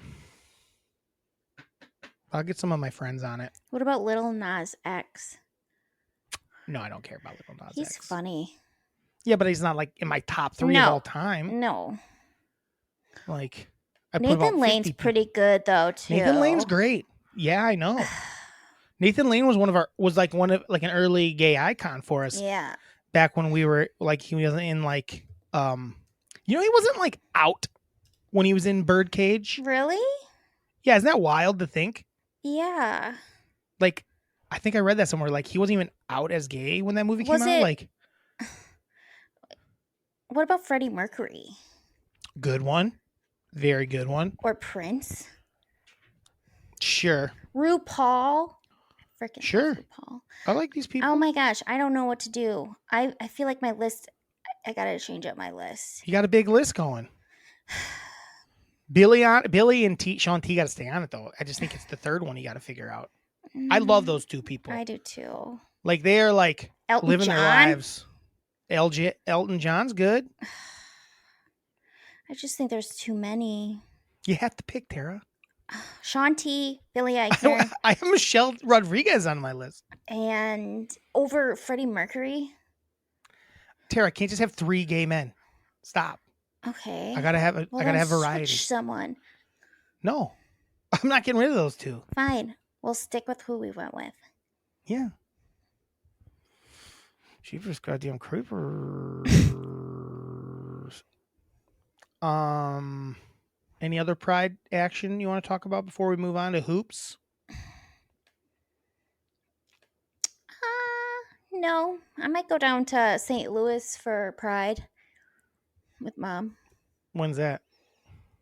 I'll get some of my friends on it.
What about Little Nas X?
No, I don't care about Little Nas
He's
X.
funny.
Yeah, but he's not like in my top 3 of all time.
No.
Like I put
Nathan
about 50
Lane's
people.
pretty good though too.
Nathan Lane's great. Yeah, I know. Nathan Lane was one of an early gay icon for us.
Yeah.
Back when we were like he wasn't in like he wasn't like out when he was in Birdcage.
Really?
Yeah, isn't that wild to think?
Yeah.
Like I think I read that somewhere. Like he wasn't even out as gay when that movie came out. Like
what about Freddie Mercury?
Good one. Very good one.
Or Prince?
Sure.
RuPaul? Freaking
Sure.
RuPaul.
I like these people.
Oh my gosh, I don't know what to do. I feel like my list, I gotta change up my list.
You got a big list going. Billy and Sean T got to stay on it though. I just think it's the third one you got to figure out. I love those 2 people.
I do too.
Like they are like
Elton
living
John?
their lives. Elton John's good.
I just think there's too many.
You have to pick, Tara.
Sean T, Billy Eichner,
I have Michelle Rodriguez on my list.
and over Freddie Mercury.
Tara, can't just have 3 gay men. Stop.
Okay.
I gotta have variety.
Switch someone.
No, I'm not getting rid of those 2.
Fine. We'll stick with who we went with.
Yeah. Jeepers goddamn creepers. Any other Pride action you want to talk about before we move on to hoops?
No. I might go down to St. Louis for Pride with Mom.
When's that?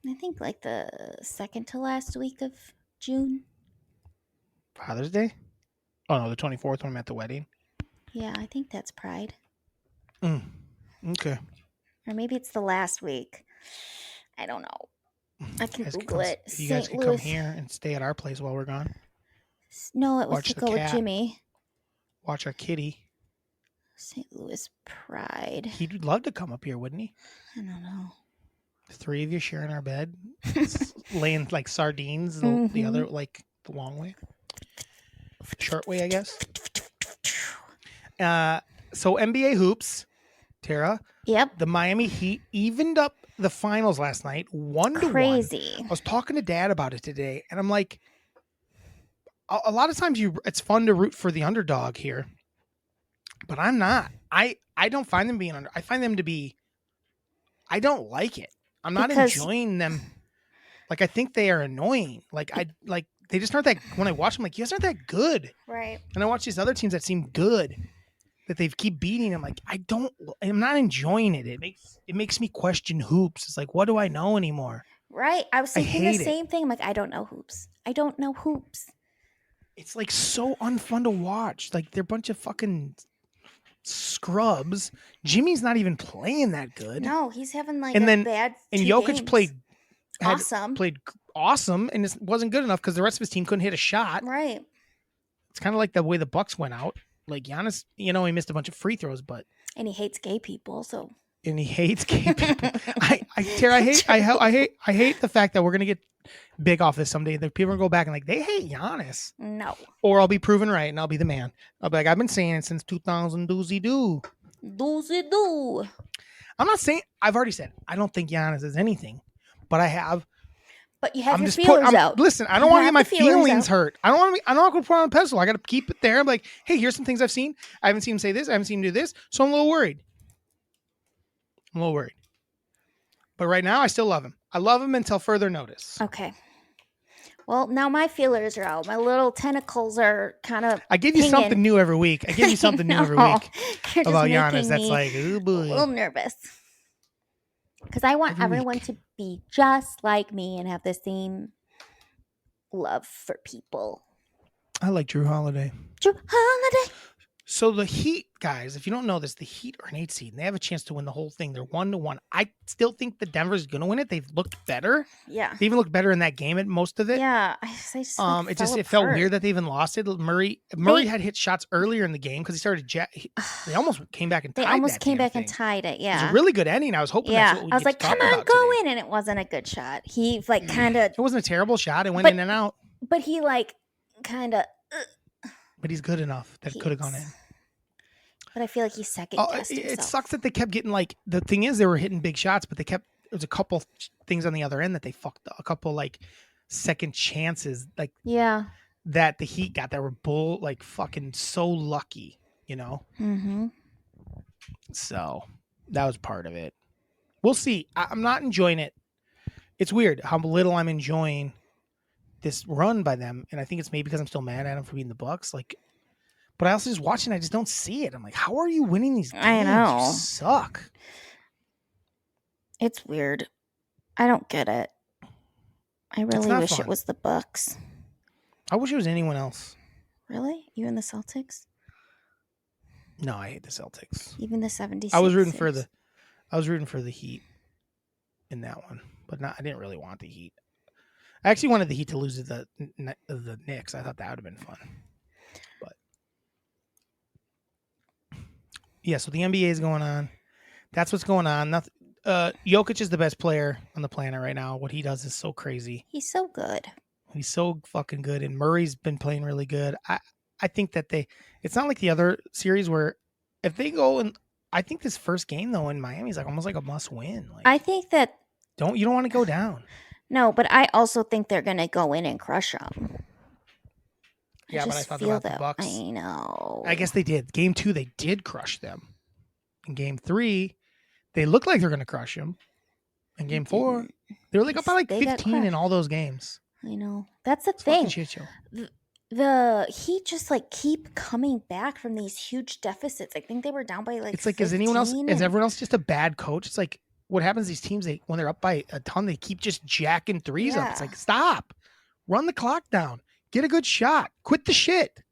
I think like the second to last week of June.
Father's Day? Oh no, the 24th when I'm at the wedding.
Yeah, I think that's Pride.
Okay.
Or maybe it's the last week. I don't know. I can Google it.
You guys
St.
could come
Louis.
here and stay at our place while we're gone.
No, it was
Watch
to
the
go with
cat.
Jimmy.
Watch our kitty.
St. Louis Pride.
He'd love to come up here, wouldn't he?
I don't know.
3 of you sharing our bed, laying like sardines. The
Mhm.
other, like the long way, the short way, I guess. So NBA hoops, Tara.
Yep.
The Miami Heat evened up the finals last night, 1-1.
Crazy.
I was talking to Dad about it today, and I'm like, a lot of times it's fun to root for the underdog here, but I'm not. I don't find them being under. I find them to be. I don't like it. I'm not enjoying them. Like, I think they are annoying. Like, they just aren't that. When I watch them, like, you guys aren't that good.
Right.
And I watch these other teams that seem good, that they keep beating. I'm like, I'm not enjoying it. It makes me question hoops. It's like, what do I know anymore?
Right. I was thinking the
hate it.
same thing. I'm like, I don't know hoops. I don't know hoops.
It's like so unfun to watch. Like, they're a bunch of fucking scrubs. Jimmy's not even playing that good.
No, he's having like
And
a
then-
bad
And
two
Jokic
games.
played
awesome.
and it wasn't good enough because the rest of his team couldn't hit a shot.
Right.
It's kind of like the way the Bucks went out. Like, Giannis, he missed a bunch of free throws,
And he hates gay people, so.
and he hates gay people. Tara, I hate the fact that we're gonna get big off this someday. That people are gonna go back and like they hate Giannis.
No.
Or I'll be proven right and I'll be the man. I'll be like, I've been saying it since 2000 doozy doo.
Doozy doo.
I'm not saying, I've already said I don't think Giannis is anything, but I have.
But you have
I'm
your
just
feelers out.
Listen, I don't
You
want to
have
get my
the feelers
feelings
out.
hurt. I'm not going to put it on a pedestal. I got to keep it there. I'm like, hey, here's some things I've seen. I haven't seen him say this. I haven't seen him do this. So I'm a little worried. But right now, I still love him. I love him until further notice.
Okay. Well, now my feelers are out. My little tentacles are kind of.
I give you something new every week. I give you something new every week
You're just
about
making
Giannis. That's
me
like, oh
a
boy.
little nervous. Because I want
Every
everyone
week.
to be just like me and have the same love for people.
I like Drew Holiday.
Drew Holiday.
So the Heat, guys, if you don't know this, the Heat are an 8 seed, and they have a chance to win the whole thing. They're 1-1. I still think the Denver's going to win it. They've looked better.
Yeah.
They even looked better in that game at most of it.
Yeah. I just, like,
It felt weird that they even lost it. Murray had hit shots earlier in the game because he started. They almost came back and tied.
They almost
that
came
damn
back and
thing.
tied it.
It was
Yeah.
a really good ending. I was hoping that's what we
I was like, come on, go in. And it wasn't a good shot. He like kind of.
It wasn't a terrible shot. It went
But-
in and out.
But he like kind of.
But he's good enough that it could have gone in.
But I feel like he second guessed
It
himself.
sucks that they kept getting like the thing is they were hitting big shots, but there was a couple things on the other end that they fucked up. A couple like second chances like
Yeah.
that the Heat got that were fucking so lucky,
Mm-hmm.
So that was part of it. We'll see. I'm not enjoying it. It's weird how little I'm enjoying this run by them, and I think it's maybe because I'm still mad at them for beating the Bucks. But I also just watching. I just don't see it. I'm like, how are you winning these games?
I know.
You suck.
It's weird. I don't get it. I really
not
wish
fun.
it was the Bucks.
I wish it was anyone else.
Really? Even the Celtics?
No, I hate the Celtics.
Even the 76ers?
I was rooting for the Heat in that one, but I didn't really want the Heat. I actually wanted the Heat to lose to the Knicks. I thought that would have been fun. But yeah, so the NBA is going on. That's what's going on. Nothing. Jokic is the best player on the planet right now. What he does is so crazy.
He's so good.
He's so fucking good, and Murray's been playing really good. I think that it's not like the other series where if they go and I think this first game though in Miami is like almost like a must win. Like,
I think that
you don't want to go down.
no, but I also think they're gonna go in and crush them.
Yeah, but I
just
thought
feel
about the
that.
Bucks.
I know.
I guess they did. Game 2, they did crush them. In Game 3, they looked like they're going to crush them. In Game 4, they were like up by like
They got
15 in
crushed.
all those games.
I know. That's the
It's a fucking
thing.
shit show.
The Heat just like keep coming back from these huge deficits. I think they were down by like.
It's like, is everyone
and-
else just a bad coach? It's like, what happens to these teams? When they're up by a ton, they keep just jacking threes up. It's
Yeah.
like, stop. Run the clock down. Get a good shot. Quit the shit.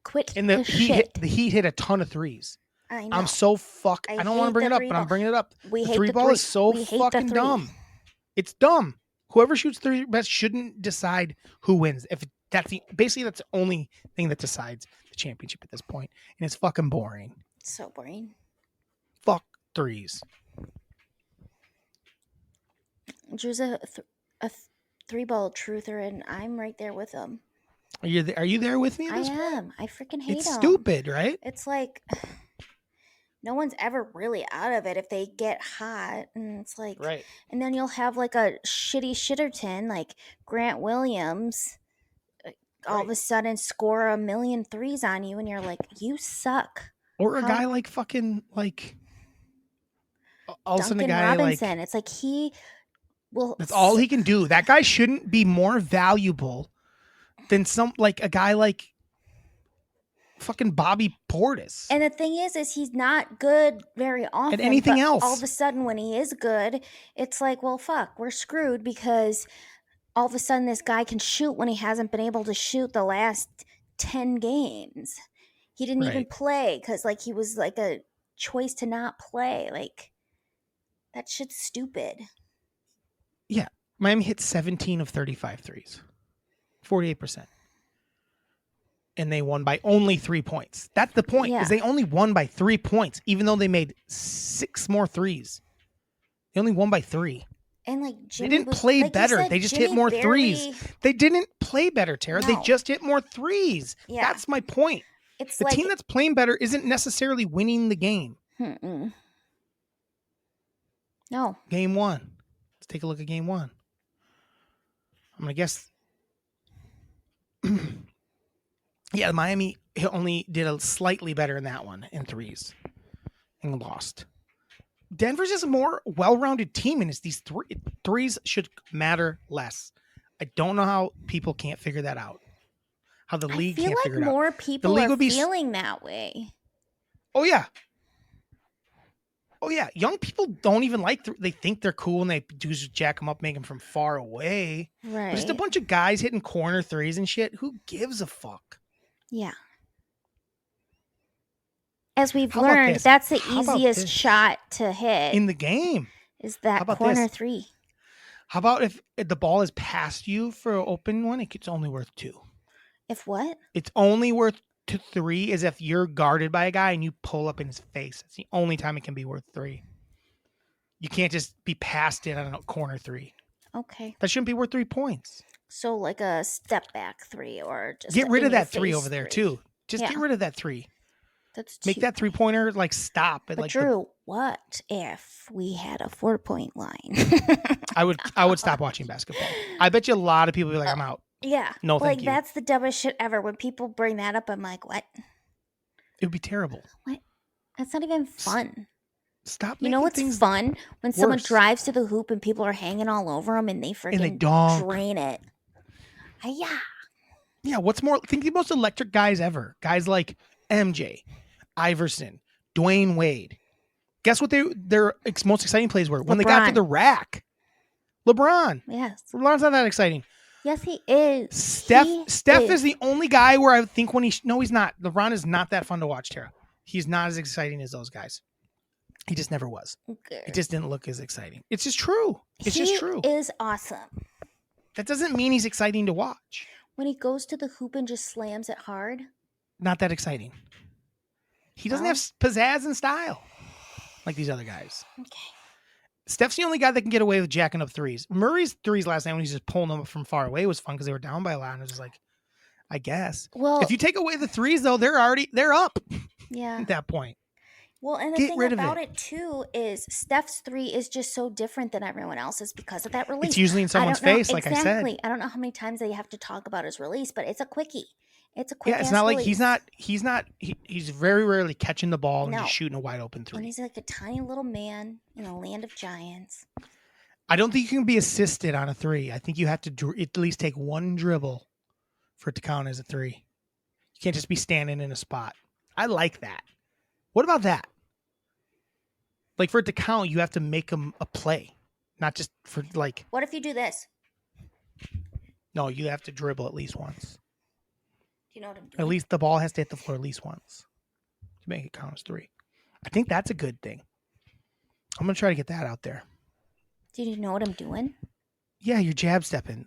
Quit
And
the shit.
the Heat hit a ton of threes.
I know.
I'm so fuck. I don't want
hate
to bring
the
it up,
three
but I'm
ball.
bringing it up.
We
The
hate
three
the
ball
three.
is so
We hate the
fucking
three.
dumb. It's dumb. Whoever shoots three best shouldn't decide who wins. If that's basically that's the only thing that decides the championship at this point, and it's fucking boring.
So boring.
Fuck threes.
Drew's a three ball truther, and I'm right there with him.
Are you there with me at
I
this point?
am. I freaking hate
It's
him.
stupid, right?
It's like no one's ever really out of it if they get hot, and it's like,
Right.
and then you'll have like a shitty shitterton like Grant Williams, all of a sudden score a million threes on you, and you're like, you suck.
Or a
How-
guy like fucking like all of a sudden a
Duncan
guy
Robinson.
like
It's like he will.
that's all he can do. That guy shouldn't be more valuable than some like a guy like fucking Bobby Portis.
And the thing is he's not good very often.
anything
but
else.
All of a sudden, when he is good, it's like, well, fuck, we're screwed because all of a sudden this guy can shoot when he hasn't been able to shoot the last 10 games. He didn't even
Right.
play because like he was like a choice to not play. Like that shit's stupid.
Yeah. Miami hit 17 of 35 threes. 48%. And they won by only 3 points. That's the point.
Yeah.
Is they only won by 3 points, even though they made 6 more threes. They only won by 3.
And like Jimmy
They didn't
was,
play
like you
better.
said,
They just
Jimmy
hit more
barely-
threes. They didn't play better, Tara. They
No.
just hit more threes.
Yeah.
That's my point.
It's
The
like
team that's playing better isn't necessarily winning the game.
Mm-mm. No.
Game 1. Let's take a look at game 1. I'm going to guess. Yeah, Miami only did a slightly better in that one in threes and lost. Denver's just a more well-rounded team, and it's these threes should matter less. I don't know how people can't figure that out. How the league
I feel
can't
like
figure it out.
more people
league
are
would be
feeling that way.
Oh yeah. Oh yeah. Young people don't even like. They think they're cool and they do just jack them up, make them from far away.
Right.
But just a bunch of guys hitting corner threes and shit. Who gives a fuck?
Yeah. As we've
How about
learned,
this?
that's the
How about
easiest
this?
shot to hit
In the game.
is
How
that
about
corner
this?
three.
How about if the ball is past you for an open one? It's only worth 2.
If what?
It's only worth 3 is if you're guarded by a guy and you pull up in his face. It's the only time it can be worth 3. You can't just be passed it on a corner 3.
Okay.
That shouldn't be worth 3 points.
So like a step back three or just
Get rid of that 3
in-your-face
over there
three.
too. Just
Yeah.
get rid of that 3.
That's
Make
too-
that 3-pointer like stop at
But
like
Drew, what if we had a 4-point line?
I would stop watching basketball. I bet you a lot of people would be like, I'm out.
Yeah.
No,
like
thank you.
that's the dumbest shit ever. When people bring that up, I'm like, what?
It would be terrible.
That's not even fun.
Stop
You
making
know what's
things
fun? When someone
worse.
drives to the hoop and people are hanging all over them and they freaking
And they dunk.
drain it. Yeah.
Yeah, what's more? Think the most electric guys ever. Guys like MJ, Iverson, Dwayne Wade. Guess what their most exciting plays were? When they got to
LeBron.
the rack. LeBron.
Yes.
LeBron's not that exciting.
Yes, he is.
Steph
He
is the only guy where I think when no, he's not. LeBron is not that fun to watch, Tara. He's not as exciting as those guys. He just never was.
Okay.
It just didn't look as exciting. It's just true. It's just true.
He is awesome.
That doesn't mean he's exciting to watch.
When he goes to the hoop and just slams it hard.
Not that exciting. He doesn't
Well.
have pizzazz and style like these other guys.
Okay.
Steph's the only guy that can get away with jacking up threes. Murray's threes last night when he's just pulling them up from far away was fun because they were down by a lot. And it was just like, I guess.
Well,
If you take away the threes, though, they're up
yeah.
at that point.
Well, and the
Get
thing
rid of
about
it.
it too is Steph's three is just so different than everyone else's because of that release.
It's usually in someone's
I don't know-
face, like I said.
exactly. I don't know how many times they have to talk about his release, but it's a quickie. It's a quick.
Yeah, it's not like he's very rarely catching the ball and
No.
just shooting a wide open
When
three.
he's like a tiny little man in a land of giants.
I don't think you can be assisted on a 3. I think you have to at least take one dribble for it to count as a 3. You can't just be standing in a spot. I like that. What about that? Like for it to count, you have to make a play, not just for like.
What if you do this?
No, you have to dribble at least once.
you know what I'm
At
doing?
least the ball has to hit the floor at least once to make it count as 3. I think that's a good thing. I'm going to try to get that out there.
Do you know what I'm doing?
Yeah, you're jab stepping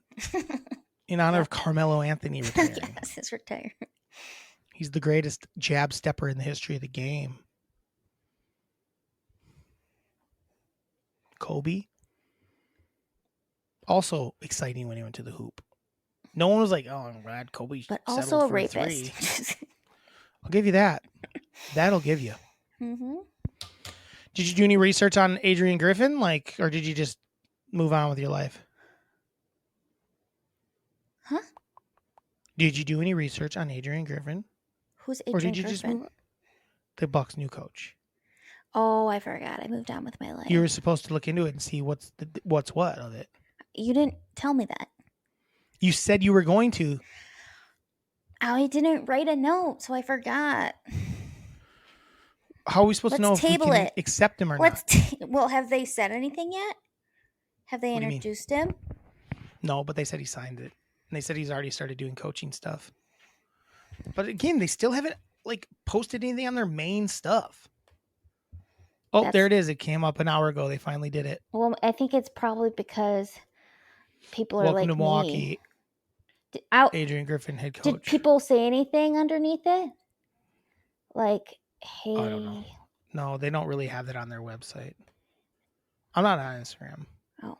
in honor of Carmelo Anthony retiring.
Yes, it's retired.
He's the greatest jab stepper in the history of the game. Kobe. Also exciting when he went to the hoop. No one was like, "Oh, I'm glad Kobe
But
settled
also a
for a 3."
rapist.
I'll give you that. That'll give you.
Mm-hmm.
Did you do any research on Adrian Griffin, or did you just move on with your life?
Huh?
Did you do any research on Adrian Griffin,
Who's
or
Adrian
did you just
Griffin?
move the Bucks' new coach?
Oh, I forgot. I moved on with my life.
You were supposed to look into it and see what's what of it.
You didn't tell me that.
You said you were going to.
I didn't write a note, so I forgot.
How are we supposed to know if we
table
can
it.
accept him or not?
Well, have they said anything yet? Have they
What do you mean?
introduced him?
No, but they said he signed it. And they said he's already started doing coaching stuff. But again, they still haven't posted anything on their main stuff. Oh, there it is. It came up an hour ago. They finally did it.
Well, I think it's probably because people are
Welcome
like
to Milwaukee. Adrian Griffin, head coach.
Did people say anything underneath it? Like, hey.
I don't know. No, they don't really have that on their website. I'm not on Instagram.
Oh.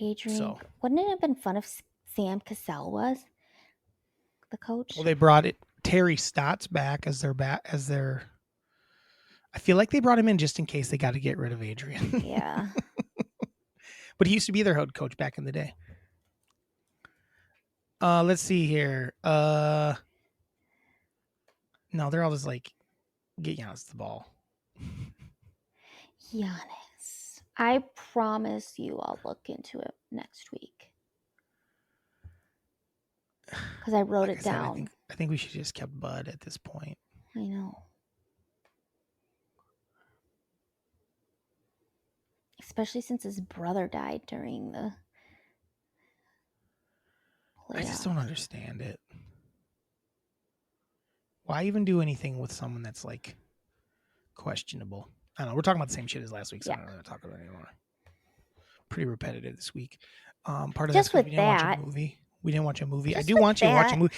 Adrian.
So.
Wouldn't it have been fun if Sam Cassell was the coach?
Well, they brought Terry Stotts back as their. I feel like they brought him in just in case they got to get rid of Adrian.
Yeah.
But he used to be their head coach back in the day. Let's see here. No, they're all just get Giannis the ball.
Giannis. I promise you I'll look into it next week. Because I wrote it down.
I think we should just kept Bud at this point.
I know. Especially since his brother died during the playoffs.
I just don't understand it. Why even do anything with someone that's questionable? I don't know. We're talking about the same shit as last week, so I don't know what to talk about anymore. Pretty repetitive this week. Part of
just
that's
with
we didn't watch a movie. We didn't watch a movie. Just I do want you to watch a movie.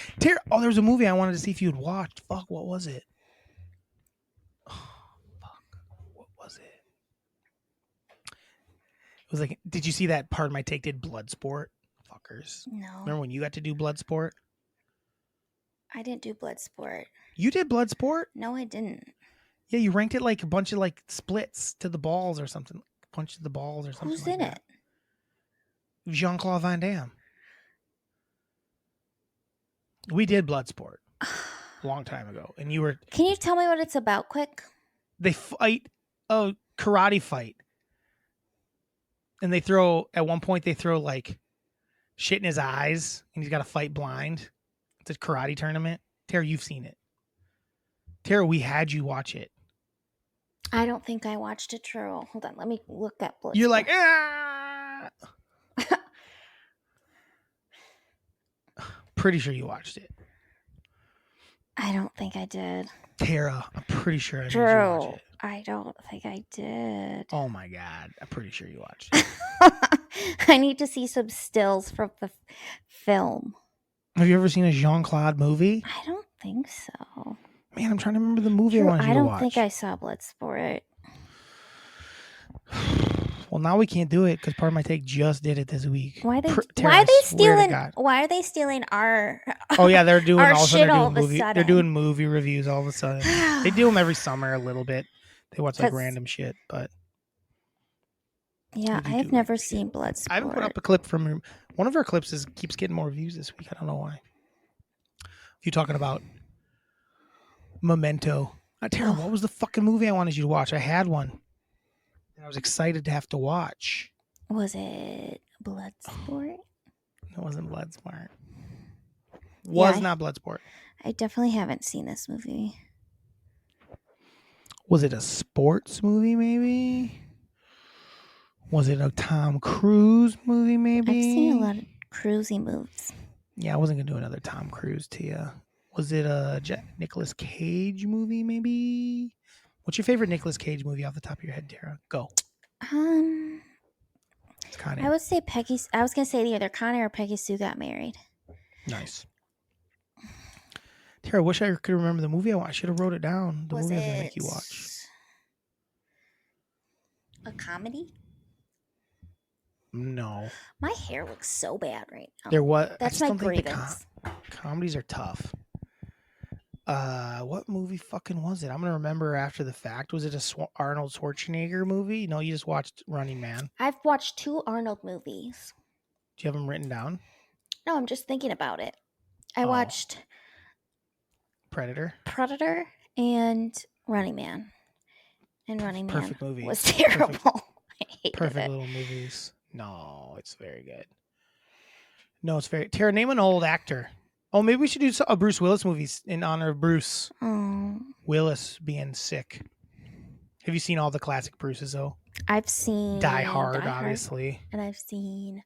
Oh, there was a movie I wanted to see if you had watched. Fuck, what was it? Oh, fuck. What was it? It was did you see that Pardon My Take did Bloodsport? Fuckers.
No.
Remember when you got to do Bloodsport?
I didn't do Bloodsport.
You did Bloodsport?
No, I didn't.
Yeah, you ranked it a bunch of splits to the balls or something. Punch to the balls or something.
Who's in it?
Jean-Claude Van Damme. We did Bloodsport a long time ago, and you were.
Can you tell me what it's about, quick?
They fight a karate fight, and they throw. At one point, they throw shit in his eyes, and he's got to fight blind. It's a karate tournament. Tara, you've seen it. Tara, we had you watch it.
I don't think I watched it. True. Hold on, let me look at Bloodsport.
You're like, ah. Pretty sure you watched it.
I don't think I did.
Tara, I'm pretty sure I made you
True.
watch it.
I don't think I did.
Oh my God. I'm pretty sure you watched it.
I need to see some stills from the film.
Have you ever seen a Jean-Claude movie?
I don't think so.
Man, I'm trying to remember the movie
True,
I wanted you to watch.
I don't think I saw Bloodsport.
Well, now we can't do it because Part of My Take just did it this week.
Why are they
stealing?
Why are they stealing our?
Oh yeah, they're doing
our
all
shit all
of a sudden. They're doing movie reviews all of a sudden. They do them every summer a little bit. They watch random shit, but
yeah, I have never seen Bloodsport.
I haven't put up a clip from one of our clips. Keeps getting more views this week. I don't know why. If you're talking about Memento, Tara, what was the fucking movie I wanted you to watch? I had one. I was excited to have to watch.
Was it Bloodsport?
It wasn't Bloodsport. Was not Bloodsport.
I definitely haven't seen this movie.
Was it a sports movie, maybe? Was it a Tom Cruise movie, maybe?
I've seen a lot of cruisy moves.
Yeah, I wasn't gonna do another Tom Cruise to you. Was it a Nicolas Cage movie? Maybe. What's your favorite Nicolas Cage movie off the top of your head, Tara? Go. It's Con
I
Air.
would say Peggy. I was gonna say either Connor or Peggy Sue got married.
Nice. Tara, I wish I could remember the movie I watched. I should have wrote it down. The
Was
movie I was
it
gonna make you watch.
a comedy?
No.
My hair looks so bad right now.
There was.
That's my grievance.
Comedies are tough. What movie fucking was it? I'm gonna remember after the fact. Was it a Arnold Schwarzenegger movie? No, you just watched Running Man.
I've watched 2 Arnold movies.
Do you have them written down?
No, I'm just thinking about it. I
Oh.
watched
Predator.
and Running Man. And Running
Perfect
Man
movies.
was terrible. I hated
Perfect
it.
little movies. No, it's very good. No, it's very. Tara, name an old actor. Oh, maybe we should do a Bruce Willis movies in honor of Bruce
Oh,
Willis being sick. Have you seen all the classic Bruces though?
I've seen
Die Hard, obviously.
and I've seen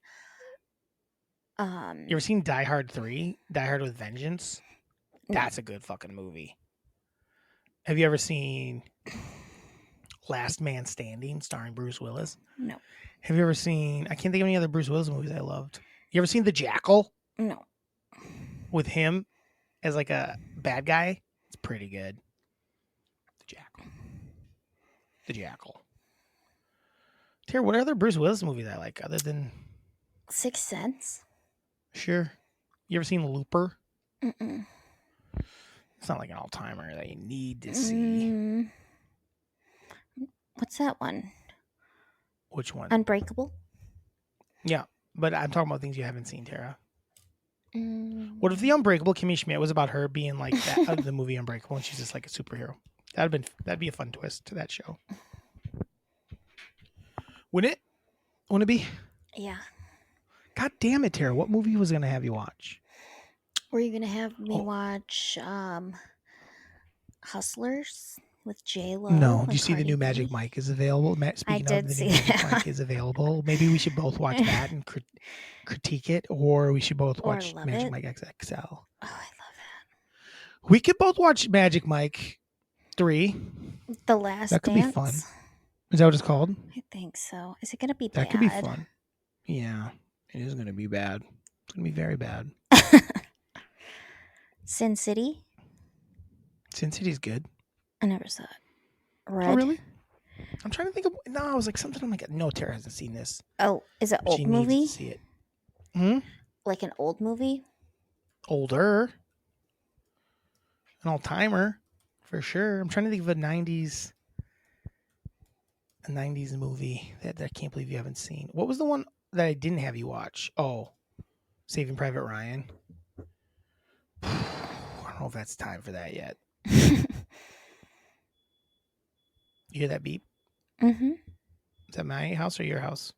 You ever seen Die Hard 3? Die Hard with Vengeance?
No.
That's a good fucking movie. Have you ever seen Last Man Standing starring Bruce Willis?
No.
Have you ever seen, I can't think of any other Bruce Willis movies I loved. You ever seen The Jackal
No.
with him as like a bad guy? It's pretty good. The Jackal. Tara, what other Bruce Willis movies I like other than
Sixth Sense?
Sure. You ever seen Looper?
Mm-mm.
It's not like an all-timer that you need to see.
What's that one?
Which one?
Unbreakable?
Yeah, but I'm talking about things you haven't seen, Tara.
Mm.
What if The Unbreakable Kimmy Schmidt was about her being like that, the movie Unbreakable, and she's just like a superhero? That'd be a fun twist to that show. Wouldn't it? Wouldn't it be?
Yeah.
God damn it, Tara! What movie was gonna have you watch?
Were you gonna have me watch Hustlers with J-Lo?
No. Do you see the new Magic Mike is available? Speaking
did
of, the
see
new Magic
that.
Mike is available. Maybe we should both watch that and critique it, or we should both
Or
watch
love
Magic
it.
Mike XXL.
Oh, I love that.
We could both watch Magic Mike 3.
The Last
That could
Dance?
be fun. Is that what it's called?
I think so. Is it gonna be
That
bad?
could be fun. Yeah, it is going to be bad. It's going to be very bad.
Sin City?
Sin City's good.
I never saw it. Red?
Oh, really? I'm trying to think of. No, I was like something. I'm like, no, Tara hasn't seen this.
Oh, is it old
She
movie?
needs to see it. Hmm?
Like an old movie?
Older. An old timer, for sure. I'm trying to think of a 90s movie that I can't believe you haven't seen. What was the one that I didn't have you watch? Oh, Saving Private Ryan. I don't know if that's time for that yet. You hear that beep?
Mm-hmm.
Is that my house or your house?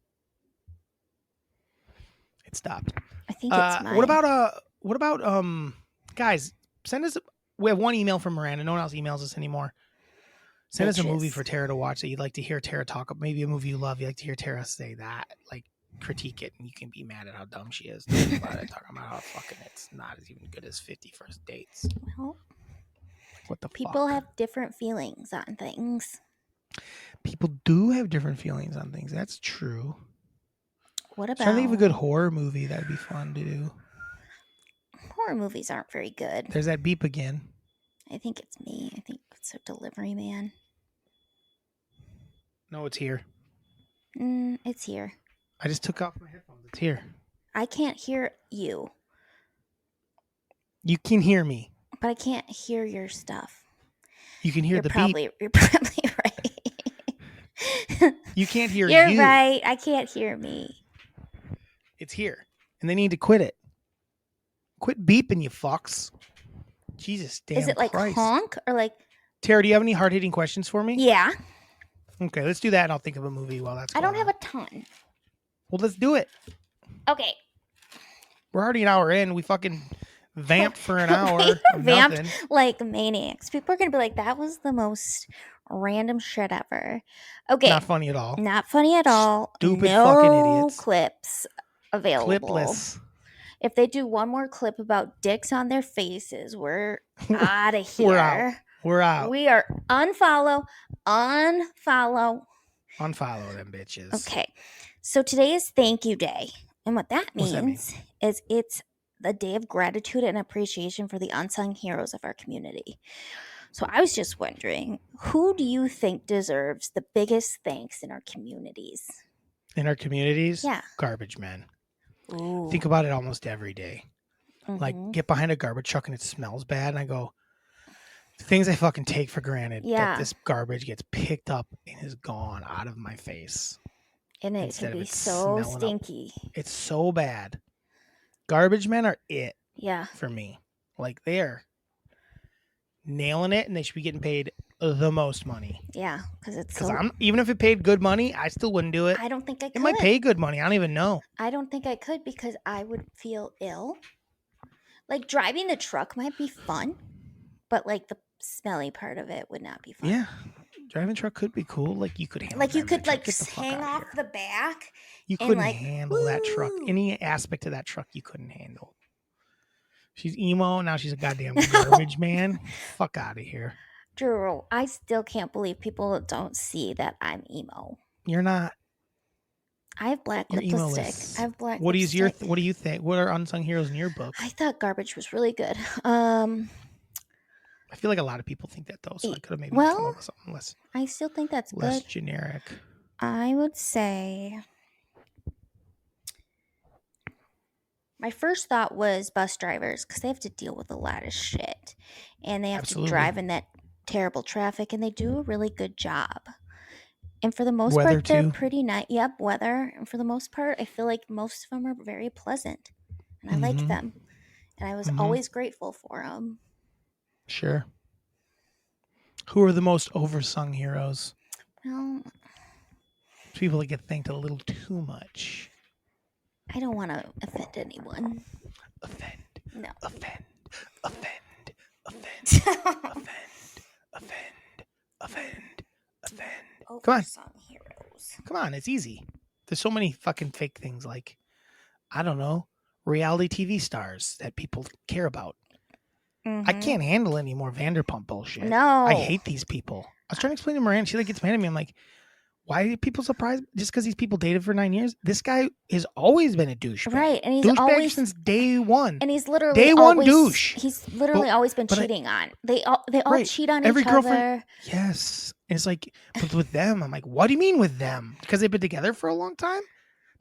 It stopped.
I think it's mine.
What about guys, send us we have one email from Miranda. No one else emails us anymore. Send us a movie for Tara to watch that you'd like to hear Tara talk about. Maybe a movie you love. You'd like to hear Tara say that. Like critique it, and you can be mad at how dumb she is. Talking about how fucking it's not as even good as 50 First Dates.
Well,
What the
people
fuck?
have different feelings on things.
People do have different feelings on things. That's true.
What
I'm
about
trying to think of a good horror movie that'd be fun to do.
horror movies? Aren't very good.
There's that beep again.
I think it's me. I think it's a delivery man.
No, it's here.
It's here.
I just took off my headphones. It's here.
I can't hear you,
You can hear me.
but I can't hear your stuff.
You can hear
You're
the
probably
beep.
right.
You can't hear
You're
you.
right. I can't hear me.
It's here. And they need to quit it. Quit beeping, you fucks. Jesus damn
Is it like
Christ.
honk or like?
Tara, do you have any hard-hitting questions for me?
Yeah.
Okay, let's do that and I'll think of a movie while that's
I
going
don't have
on.
a ton.
Well, let's do it.
Okay.
We're already an hour in. We fucking vamped for an hour.
We
of
vamped
nothing.
like maniacs. People are gonna be like, "That was the most random shit ever." Okay.
Not funny at all.
Not funny at all.
Stupid
no
fucking idiots.
clips available.
Clipless.
If they do one more clip about dicks on their faces, we're out of here.
We're out. We're out.
We are unfollow.
Unfollow them bitches.
Okay. So today is thank you day. And what that
What's that mean?
means is it's the day of gratitude and appreciation for the unsung heroes of our community. So I was just wondering, who do you think deserves the biggest thanks in our communities?
In our communities?
Yeah.
Garbage men.
Ooh.
Think about it almost every day. Like,
Mhm.
get behind a garbage truck and it smells bad, and I go, things I fucking take for granted
Yeah.
that this garbage gets picked up and is gone out of my face.
And it
Instead
can
of
be
it
so
smelling up.
stinky.
It's so bad. Garbage men are it
Yeah.
for me. Like, they're nailing it, and they should be getting paid the most money.
Yeah, because it's
Because
so.
even if it paid good money, I still wouldn't do it.
I don't think I could.
It might pay good money. I don't even know.
I don't think I could because I would feel ill. Like driving the truck might be fun, but like the smelly part of it would not be fun.
Yeah, driving a truck could be cool. Like, you could handle.
Like you
driving a
could
truck.
like
Get the fuck
hang
outta
off
here.
the back.
You
and,
couldn't
like,
handle that truck.
woo!
Any aspect of that truck you couldn't handle. She's emo. Now she's a goddamn garbage man. Fuck out of here.
Drew, I still can't believe people don't see that I'm emo.
You're not.
I have black
You're
lipstick.
emo-less.
I have black
What is your?
lipstick.
What do you think? What are unsung heroes in your book?
I thought garbage was really good.
I feel like a lot of people think that though, so I could have maybe
Well,
come up with something less
I still think that's
less
good.
generic.
I would say my first thought was bus drivers because they have to deal with a lot of shit and they have
Absolutely.
to drive in that terrible traffic and they do a really good job. And for the most
Weather
part, they're
too.
pretty nice. Yep, weather. And for the most part, I feel like most of them are very pleasant and I like
Mhm.
them. And I was
Mhm.
always grateful for them.
Sure. Who are the most oversung heroes?
Well,
People that get thanked a little too much.
I don't want to offend anyone.
Offend.
No.
Offend. Offend. Offend. Offend. Offend. Offend. Offend. Come on.
Oversung heroes.
Come on, it's easy. There's so many fucking fake things like, I don't know, reality TV stars that people care about. I can't handle any more Vanderpump bullshit.
No.
I hate these people. I was trying to explain to Miranda. She like gets mad at me. I'm like, why are people surprised just because these people dated for 9 years? This guy has always been a douchebag.
Right, and he's
douchebag
always
since day one.
And he's literally
Day
always,
one douche.
He's literally always been
but
cheating on. They all
Right.
cheat on
Every
each
girlfriend-
other.
Yes. And it's like, but with them, I'm like, what do you mean with them? Because they've been together for a long time?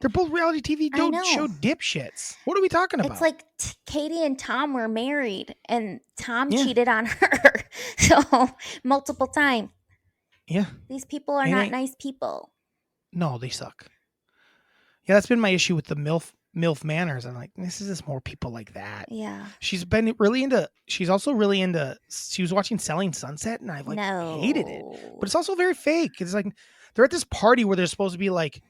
They're both reality TV
I know.
show dipshits. What are we talking about?
It's like Katie and Tom were married, and Tom
Yeah.
cheated on her so multiple times.
Yeah.
These people are
It
not
ain't-
nice people.
No, they suck. Yeah, that's been my issue with the Milf Manors. I'm like, this is just more people like that.
Yeah.
She's also really into, she was watching Selling Sunset, and I've like hated it. But it's also very fake. It's like, they're at this party where they're supposed to be like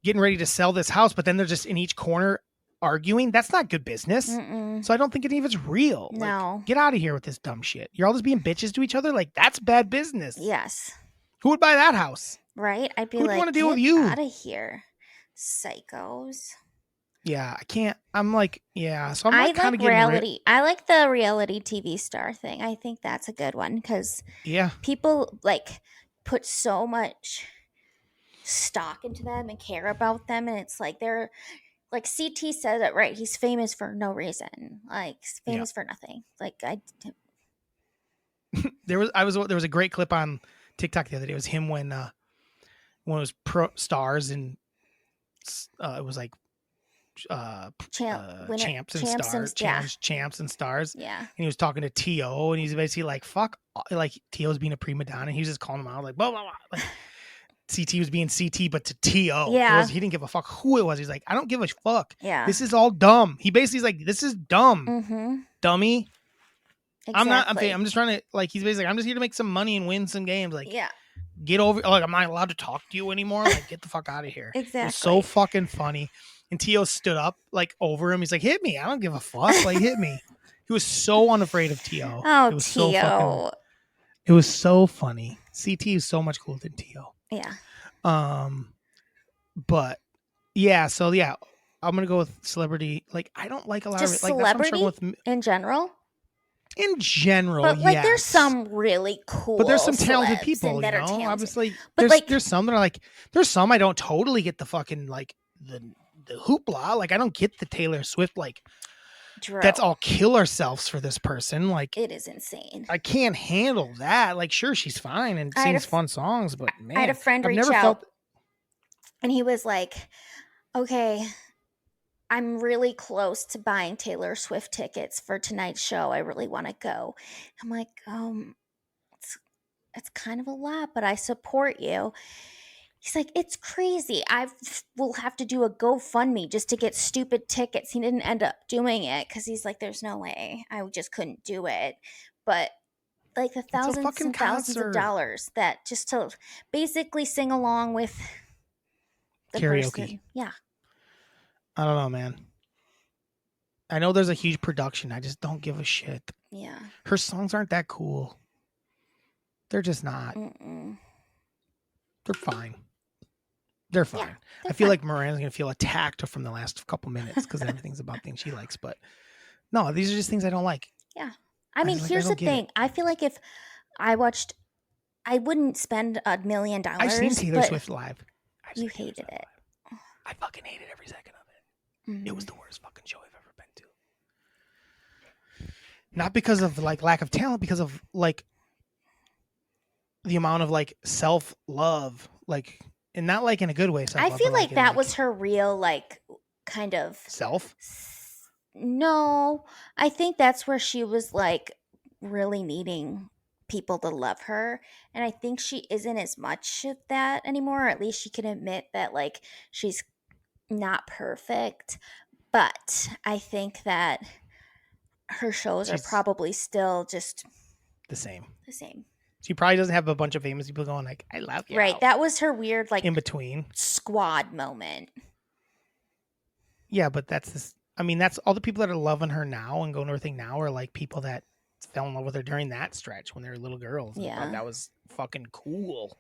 getting ready to sell this house, but then they're just in each corner arguing. That's not good business.
Mm-mm.
So I don't think any of it's real.
No.
Like, get out of here with this dumb shit. You're all just being bitches to each other. Like, that's bad business.
Yes.
Who would buy that house?
Right? I'd be
Who'd
like,
wanna deal
get
with you?
out of here, psychos.
Yeah, I can't. I'm like, yeah. So I'm
I
like kind
like
of getting
reality. I like the reality TV star thing. I think that's a good one because
yeah.
people like put so much stock into them and care about them, and it's like they're like CT said it right. He's famous for no reason. Like he's famous for nothing. Like
There was a great clip on TikTok the other day. It was him when it was pro stars and it was like champs and stars, champs and stars.
Yeah.
And he was talking to T.O. and he's basically like, fuck, like T.O.'s being a prima donna, and he was just calling him out like, blah blah blah. Like, CT was being CT, but to T.O.
Yeah.
He didn't give a fuck who it was. He's like, I don't give a fuck.
Yeah.
This is all dumb. He basically's like, this is dumb,
Mm-hmm.
dummy.
Exactly.
I'm just trying to, like, he's basically, I'm just here to make some money and win some games. Like,
yeah.
get over, like, I'm not allowed to talk to you anymore. Like, get the fuck out of here.
Exactly.
It was so fucking funny. And T.O. stood up, like, over him. He's like, hit me. I don't give a fuck. Like, hit me. He was so unafraid of T.O.
Oh,
it was
T.O.
It was so funny. CT is so much cooler than T.O.
Yeah.
But yeah, so yeah, I'm gonna go with celebrity. Like I don't like a lot
Just
of like that's what I'm struggling
celebrity
with
in general.
in general.
But like, there's
Yes.
some really cool,
But there's some talented
celebs
people,
and that
you
are
know.
talented.
Obviously,
But like,
there's some that are like there's some I don't totally get the fucking like the hoopla. Like I don't get the Taylor Swift like
Drew,
let's all kill ourselves for this person. Like
it is insane.
I can't handle that. Like sure she's fine and
I had
sings
a f-
fun songs, but man,
I had a friend
I've
reach
never
out,
felt
and he was like, "Okay, I'm really close to buying Taylor Swift tickets for tonight's show. I really want to go." I'm like, it's kind of a lot, but I support you. He's like, it's crazy. Will have to do a GoFundMe just to get stupid tickets. He didn't end up doing it because he's like, there's no way. I just couldn't do it. But like the thousands
fucking
and thousands
concert.
of dollars that just to basically sing along with the
Karaoke.
person. Yeah.
I don't know, man. I know there's a huge production. I just don't give a shit.
Yeah.
Her songs aren't that cool. They're just not.
Mm-mm.
They're fine. They're fine.
Yeah,
I feel like Miranda's gonna feel attacked from the last couple minutes because everything's about things she likes. But no, these are just things I don't like.
Yeah. I mean,
just, like, I
here's the
don't get
thing. I feel like if I watched, I wouldn't spend $1 million.
I've seen Taylor
but
Swift live.
You hated it.
I fucking hated every second of it.
Mhm.
It was the worst fucking show I've ever been to. Not because of like lack of talent, because of like the amount of like self-love, like, and not like in a good way.
I feel like that was her real, like, kind of
self.
No, I think that's where she was like really needing people to love her, and I think she isn't as much of that anymore. Or at least she can admit that like she's not perfect, but I think that her shows are probably still just
the same. She probably doesn't have a bunch of famous people going like, "I love you."
Right. That was her weird like
in between
squad moment.
Yeah, but that's this. I mean, that's all the people that are loving her now and going to her thing now are like people that fell in love with her during that stretch when they were little girls. And thought that was fucking cool.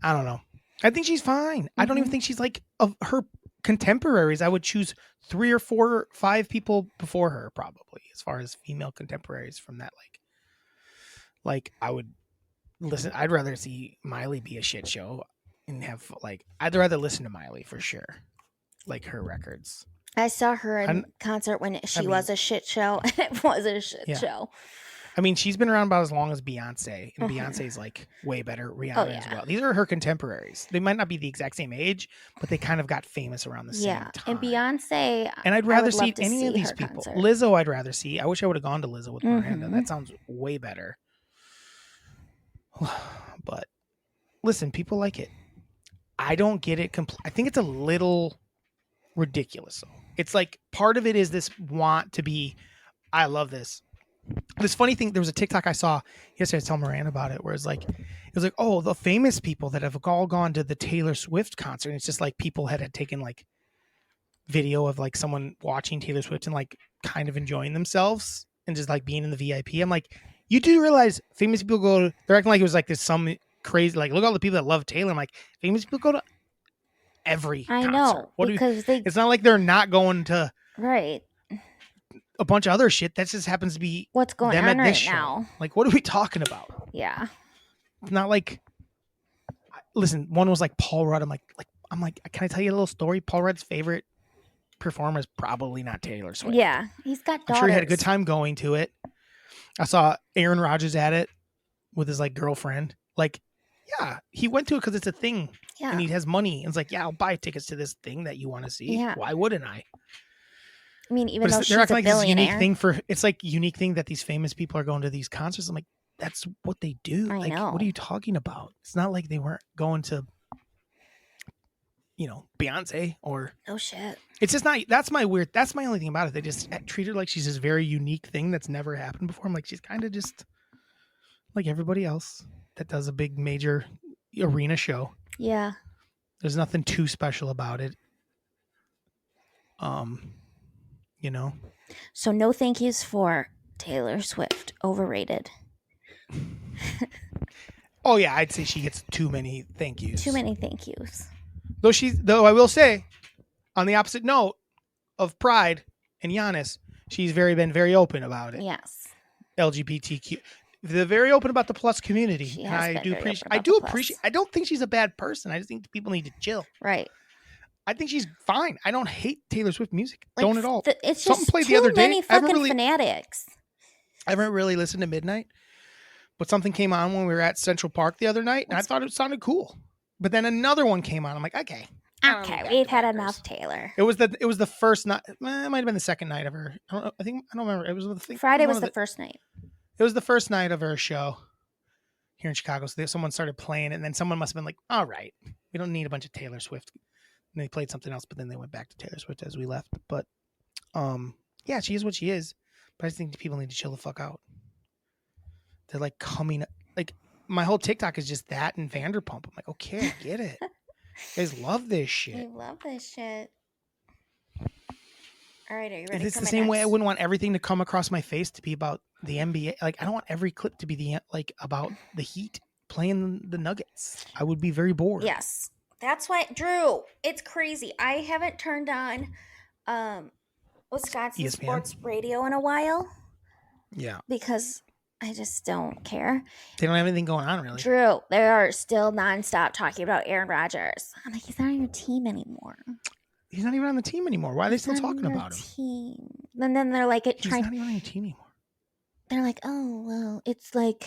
I don't know. I think she's fine. I don't even think she's like of her contemporaries. I would choose 3 or 4 or 5 people before her probably as far as female contemporaries from that. Like I would listen. I'd rather see Miley be a shit show and have like, I'd rather listen to Miley for sure. Like her records.
I saw her in concert when she was a shit show, and it was a shit show.
I mean, she's been around about as long as Beyonce, and Beyonce's like way better. Rihanna as well. These are her contemporaries. They might not be the exact same age, but they kind of got famous around the same time.
And Beyonce,
and I'd rather see any of these people.
Concert.
Lizzo, I'd rather see. I wish I would have gone to Lizzo with Miranda. That sounds way better. But listen, people like it. I don't get it. I think it's a little ridiculous. Though. It's like part of it is this want to be. I love this. This funny thing. There was a TikTok I saw yesterday. I was telling Miranda about it, where it was like, oh, the famous people that have all gone to the Taylor Swift concert. And it's just like people had taken like video of like someone watching Taylor Swift and like kind of enjoying themselves and just like being in the VIP. I'm like, you do realize famous people go. They're acting like it was like this some crazy. Like, look at all the people that love Taylor. I'm like, famous people go to every concert.
Know because
it's not like they're not going to
a
bunch of other shit that just happens to be
what's going on right now.
Like, what are we talking about?
Yeah,
it's not like. Listen, one was like Paul Rudd. I'm like, can I tell you a little story? Paul Rudd's favorite performer is probably not Taylor Swift.
Yeah, he's got daughters.
I'm sure he had a good time going to it. I saw Aaron Rodgers at it with his like girlfriend. Like, yeah, he went to it because it's a thing. Yeah. And he has money. And it's like, yeah, I'll buy tickets to this thing that you want to see. Yeah. Why wouldn't I?
I mean, even though she's a billionaire.
This unique thing it's like unique thing that these famous people are going to these concerts. I'm like, that's what they do.
I know.
What are you talking about? It's not like they weren't going to, Beyonce or.
Oh, shit.
It's just not, that's my only thing about it. They just treat her like she's this very unique thing that's never happened before. I'm like, she's kind of just like everybody else that does a big major arena show.
Yeah.
There's nothing too special about it.
So no thank yous for Taylor Swift. Overrated.
Oh yeah, I'd say she gets too many thank yous.
Too many thank yous.
Though I will say, On the opposite note of Pride and Giannis, she's been very open about it.
Yes.
LGBTQ. They're very open about the plus community.
She
And
has
I
been
do
very
appreciate
open
I
about
do
the
appreciate
plus.
I don't think she's a bad person. I just think people need to chill.
Right.
I think she's fine. I don't hate Taylor Swift music.
Like,
Don't at all.
It's
Something
just
played
too
the other day.
many
I haven't
fucking
really-
fanatics.
I haven't really listened to Midnight, but something came on when we were at Central Park the other night, and I thought it sounded cool. But then another one came on. I'm like, okay.
Okay, we've had enough, Taylor.
It was the first night. It might have been the second night of her. I don't remember. It was the thing.
Friday was the first night.
It was the first night of her show here in Chicago. So someone started playing it, and then someone must have been like, all right, we don't need a bunch of Taylor Swift. And they played something else, but then they went back to Taylor Swift as we left. But yeah, she is what she is. But I just think people need to chill the fuck out. They're like coming, like my whole TikTok is just that and Vanderpump. I'm like, okay, I get it. You guys love this shit.
I love this shit. All right, are you ready?
It's
for
the
my
same way I
next?
wouldn't want everything to come across my face to be about the NBA. Like I don't want every clip to be about the Heat playing the Nuggets. I would be very bored.
Yes, that's why, Drew. It's crazy. I haven't turned on Wisconsin
ESPN?
sports radio in a while
Yeah.
because I just don't care.
They don't have anything going on really.
Drew, they are still nonstop talking about Aaron Rodgers. I'm like, he's not on your team anymore.
He's not even on the team anymore. Why are they
He's
still
not on
talking
your
about him?
team. And then they're like,
He's not even on your team anymore.
they're like, oh well, it's like,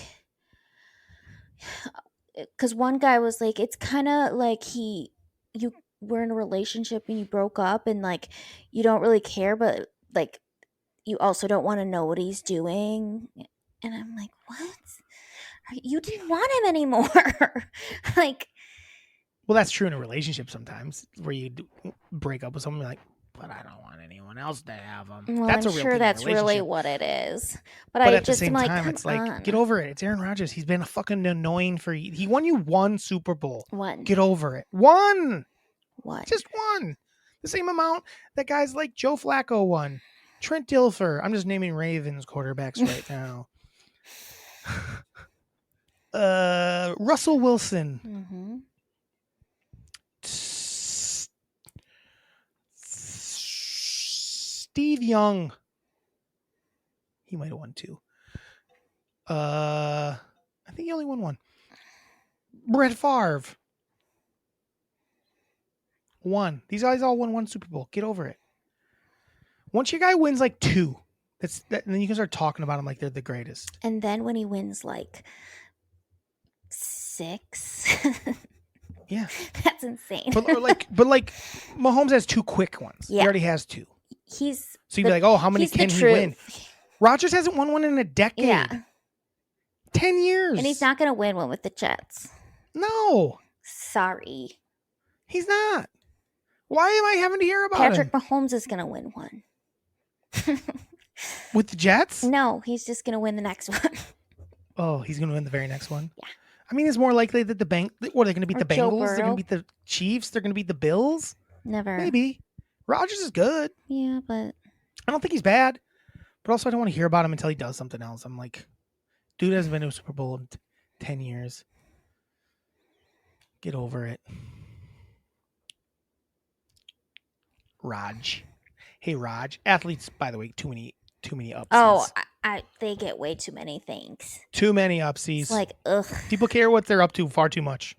because one guy was like, it's kind of like you were in a relationship and you broke up and like you don't really care, but like you also don't want to know what he's doing. And I'm like, what? You didn't want him anymore. Like,
Well, that's true in a relationship sometimes, where you break up with someone and be like, but I don't want anyone else to have them.
well,
That's
I'm
a real
sure
thing in a
that's really
relationship.
what it is.
But
I
at the
just
same
am like,
time,
come
it's like,
on.
get over it. It's Aaron Rodgers. He's been a fucking annoying for you. He won you one Super Bowl.
One.
Get over it. One.
What?
Just one. The same amount that guys like Joe Flacco won. Trent Dilfer. I'm just naming Ravens quarterbacks right now. Russell Wilson.
Mm-hmm.
Steve Young. He might have won two. I think he only won one. Brett Favre. One. These guys all won one Super Bowl. Get over it. Once your guy wins like two, and then you can start talking about them like they're the greatest.
And then when he wins like 6,
Yeah.
that's insane.
But like Mahomes has two quick ones.
Yeah.
He already has two.
He's
So you'd be like, oh, how many
he's the
can he
truth.
win? Rodgers hasn't won one in a decade.
Yeah.
10 years.
And he's not going to win one with the Jets.
No,
Sorry.
he's not. Why am I having to hear about
Patrick
him?
Mahomes is going to win one.
With the Jets?
No, he's just going to win the next one.
Oh, he's going to win the very next one?
Yeah.
I mean, it's more likely that the what, are they going to beat
Or
the
Joe
Bengals? They're going
Burrow.
to beat the Chiefs? They're going to beat the Bills?
Never.
Maybe. Rodgers is good.
Yeah, but
I don't think he's bad. But also, I don't want to hear about him until he does something else. I'm like, dude hasn't been to a Super Bowl in 10 years. Get over it. Raj. Hey, Raj. Athletes, by the way, too many upsies.
oh, they get way too many things.
Too many upsies.
It's like, ugh.
People care what they're up to far too much.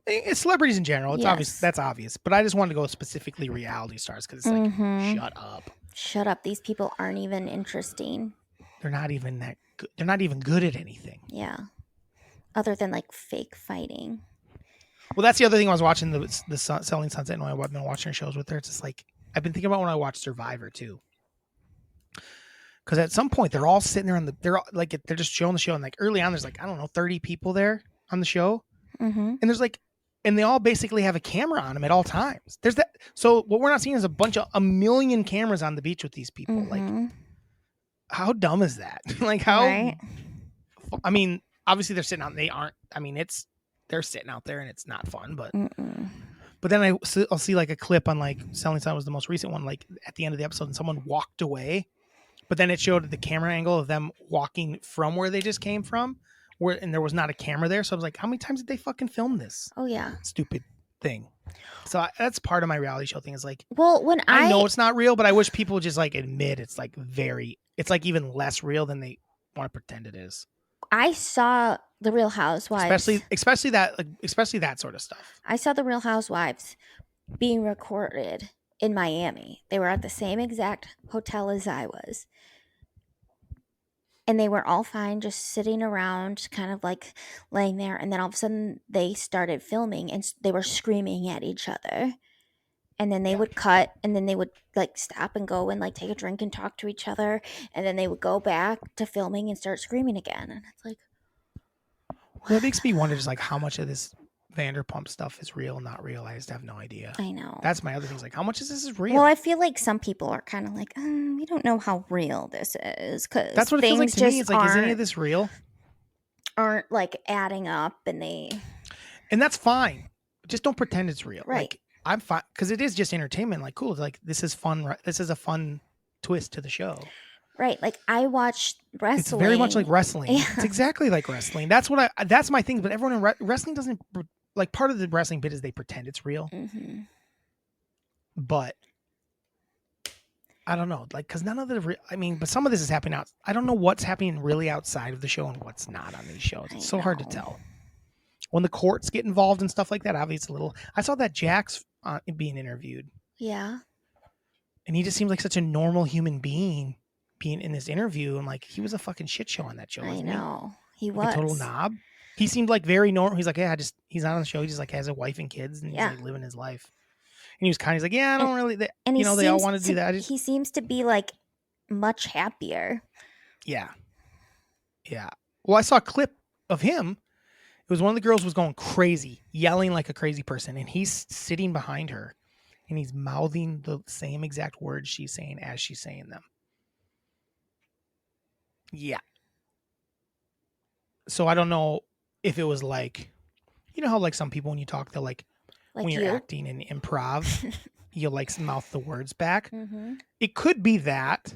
It's celebrities in general. It's obvious.
Yes.
That's obvious. But I just wanted to go specifically reality stars because it's like,
Mhm.
shut up.
Shut up. These people aren't even interesting.
They're not even that good. They're not even good at anything.
Yeah. Other than like fake fighting.
Well, that's the other thing I was watching the Selling Sunset, and I've been watching shows with her. It's just like I've been thinking about when I watched Survivor too, because at some point they're all sitting there they're just showing the show, and like early on there's like, I don't know, 30 people there on the show,
Mm-hmm.
and there's like, and they all basically have a camera on them at all times. There's that. So what we're not seeing is a million cameras on the beach with these people. Like,
Mm-hmm.
how dumb is that? Like how?
Right.
I mean, obviously they're sitting out. They aren't. I mean, they're sitting out there and it's not fun, but.
Mm-mm.
But then I'll see like a clip on like Selling Sunset was the most recent one, like at the end of the episode, and someone walked away, but then it showed the camera angle of them walking from where they just came from, and there was not a camera there. So I was like, how many times did they fucking film this
Oh yeah.
stupid thing? So that's part of my reality show thing is like,
Well, when
I know it's not real, but I wish people would just like admit it's like it's like even less real than they want to pretend it is.
I saw the Real Housewives,
especially that sort of stuff.
I saw the Real Housewives being recorded in Miami. They were at the same exact hotel as I was. And they were all fine, just sitting around, kind of like laying there. And then all of a sudden they started filming and they were screaming at each other. And then they would cut, and then they would like stop and go and like take a drink and talk to each other. And then they would go back to filming and start screaming again. And it's like,
well, it makes me wonder just like how much of this Vanderpump stuff is real and not real. I just have no idea.
I know.
That's my other thing. Like, how much of this is real?
Well, I feel like some people are kind of like, we don't know how real this is, because
that's what it feels like to me. It's like, is any of this real?
Aren't like adding up, and
that's fine. Just don't pretend it's real.
Right.
Like, I'm fine because it is just entertainment. Like, cool. Like, this is fun. Right? This is a fun twist to the show.
Right. Like, I watched wrestling.
It's very much like wrestling.
Yeah.
It's exactly like wrestling. That's my thing. But everyone in wrestling doesn't like, part of the wrestling bit is they pretend it's real.
Mm-hmm.
But I don't know, like, because none of but some of this is happening out. I don't know what's happening really outside of the show and what's not on these shows. It's so hard to tell. When the courts get involved and stuff like that, obviously I saw that Jax being interviewed.
Yeah.
And he just seems like such a normal human being being in this interview. And like, he was a fucking shit show on that show.
I know. He
like
was.
A total knob. He seemed like very normal. He's like, yeah, he's not on the show. He just like has a wife and kids and he's like living his life. And he was he's like, yeah, I don't really, they all want to do that.
He seems to be like much happier.
Yeah. Yeah. Well, I saw a clip of him. It was one of the girls was going crazy, yelling like a crazy person. And he's sitting behind her and he's mouthing the same exact words she's saying as she's saying them. Yeah. So I don't know if it was like, you know how like some people when you talk, they'll like when you're acting in improv, you'll like mouth the words back.
Mm-hmm.
It could be that,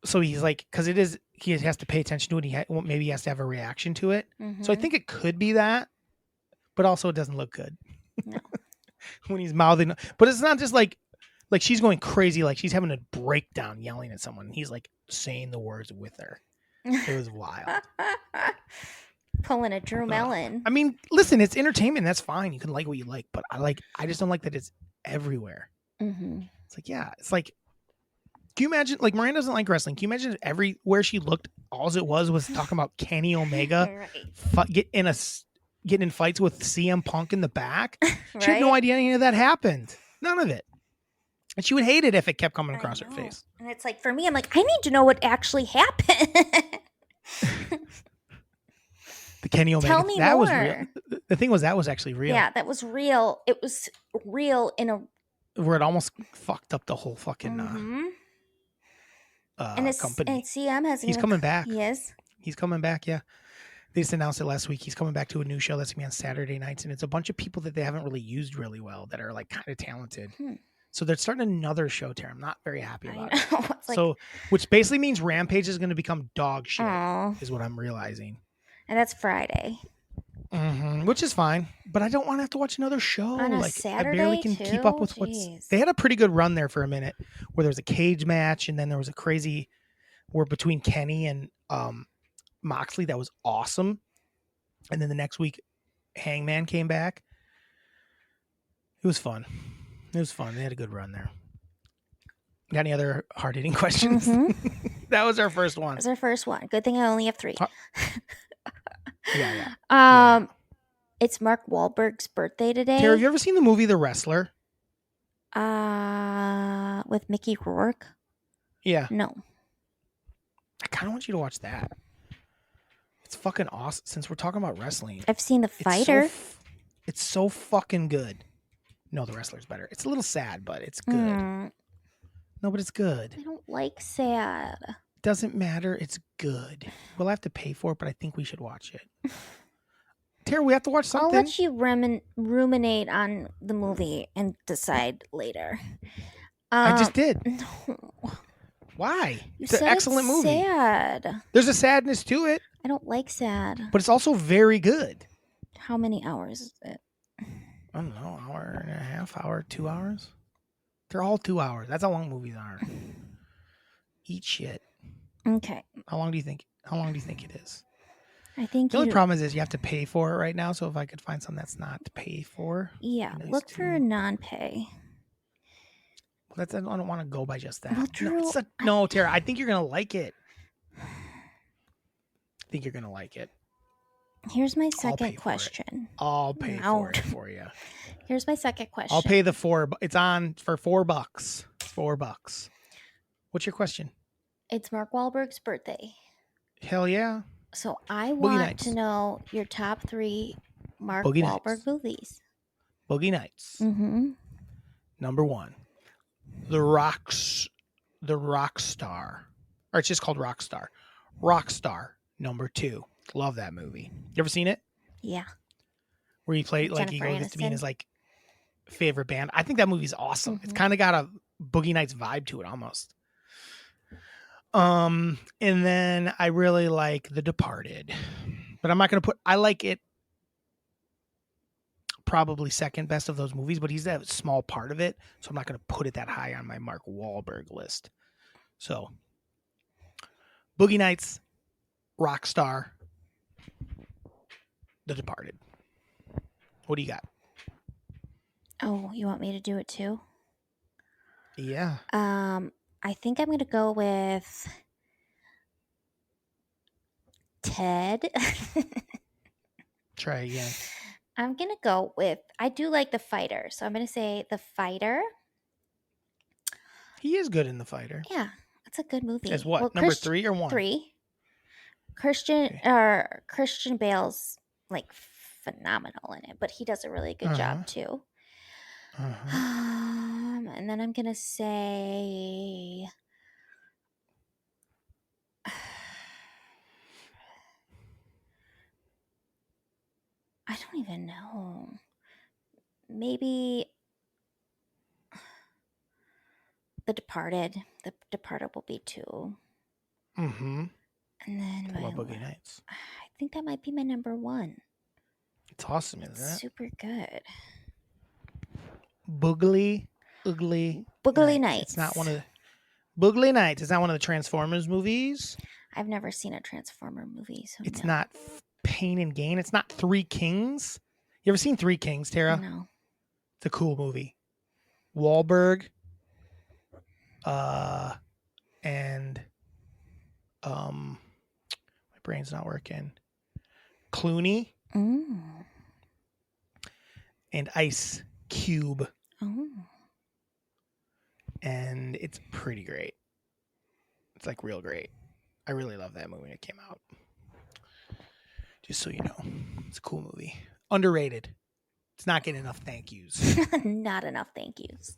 So he's like, because he has to pay attention to it. Maybe he has to have a reaction to it.
Mm-hmm.
So I think it could be that, but also it doesn't look good.
No.
When he's mouthing, but it's not just like she's going crazy, like she's having a breakdown yelling at someone. He's like saying the words with her. It was wild.
Pulling a Drew Mellon.
I mean, listen, it's entertainment. That's fine. You can like what you like, but I just don't like that it's everywhere.
Mm-hmm.
It's like, yeah, it's like, can you imagine, like Miranda doesn't like wrestling. Can you imagine if everywhere she looked, all it was talking about Kenny Omega getting in fights with CM Punk in the back? She had no idea any of that happened. None of it. And she would hate it if it kept coming across her face.
And it's like, for me, I'm like, I need to know what actually happened.
The Kenny Omega.
Tell me
that
more.
Was real. The thing was, that was actually real.
Yeah, that was real. It was real in a...
Where it almost fucked up the whole fucking
and
company.
And CM has...
He's coming back.
He is?
He's coming back, yeah. They just announced it last week. He's coming back to a new show that's going to be on Saturday nights. And it's a bunch of people that they haven't really used really well that are like kind of talented. So they're starting another show, Tara. I'm not very happy about it. Which basically means Rampage is going to become dog shit, is what I'm realizing.
And that's Friday.
Mm-hmm, which is fine. But I don't want to have to watch another show.
On a Saturday,
I barely can keep up with what's... They had a pretty good run there for a minute where there was a cage match and then there was a crazy war between Kenny and Moxley that was awesome. And then the next week, Hangman came back. It was fun. They had a good run there. Got any other hard-hitting questions?
Mm-hmm.
That was our first one.
That was our first one. Good thing I only have 3.
Yeah.
It's Mark Wahlberg's birthday today.
Tara, have you ever seen the movie The Wrestler?
With Mickey Rourke?
Yeah.
No.
I kind of want you to watch that. It's fucking awesome. Since we're talking about wrestling,
I've seen The Fighter.
It's so fucking good. No, The Wrestler's better. It's a little sad, but it's good. No, but it's good.
I don't like sad.
Doesn't matter. It's good. We'll have to pay for it, but I think we should watch it. Tara, we have to watch something.
I'll let you ruminate on the movie and decide later.
I just did.
No.
Why?
You
It's an
said
excellent movie.
Sad.
There's a sadness to it,
I don't like sad.
but it's also very good.
How many hours is it?
I don't know, hour and a half, hour, 2 hours. They're all 2 hours. That's how long movies are. Eat shit.
Okay.
How long do you think? How long do you think it is?
I think
The only
you.
problem is you have to pay for it right now. So if I could find something that's not to pay for,
Yeah.
it'd be nice
Look for
too.
non-pay.
I don't want to go by just that.
Well,
No,
Drew,
no, Tara. I think you're gonna like it. I think you're gonna like it.
Here's my
pay
second
for it.
question.
I'll pay
No.
for it for you.
Here's my second question.
I'll pay the It's on for $4. It's $4. What's your question?
It's Mark Wahlberg's birthday.
Hell yeah.
So I
Boogie
want
Nights.
to know your top 3 Mark
Boogie
Wahlberg
Nights.
movies.
Boogie Nights.
Mm-hmm.
Number 1. The Rock Star. Or it's just called Rockstar. Rockstar. Number 2. Love that movie. You ever seen it?
Yeah.
Where he played like he
Jennifer
goes to be in
Aniston.
his like favorite band. I think that movie's awesome. It's
Mhm.
kind of got a Boogie Nights vibe to it almost. And then I really like The Departed. But I'm not going to I like it probably second best of those movies, but he's a small part of it, so I'm not going to put it that high on my Mark Wahlberg list. So, Boogie Nights, Rockstar, The Departed. What do you got?
Oh, you want me to do it too?
Yeah.
I think I'm going to go with Ted.
Try again.
I'm going to go with, I do like The Fighter. So I'm going to say The Fighter.
He is good in The Fighter.
Yeah, it's a good movie.
As what?
Well,
Number 3 or 1?
3. Christian Bale's like phenomenal in it, but he does a really good job too. And then I'm going to say I don't even know. Maybe The Departed. The Departed will be 2.
Mm-hmm.
And then
What about Boogie Nights?
I think that might be my number 1.
It's awesome,
It's
isn't it?
super good.
Boogly
Nights.
It's not one of the Boogly Nights. It's not one of the Transformers movies.
I've never seen a Transformer movie, so
It's
no.
not Pain and Gain. It's not Three Kings. You ever seen Three Kings, Tara?
No.
It's a cool movie. Wahlberg, and my brain's not working. Clooney and Ice Cube.
Oh.
And it's pretty great. It's like real great. I really love that movie when it came out. Just so you know, it's a cool movie. Underrated. It's not getting enough thank yous.
Not enough thank yous.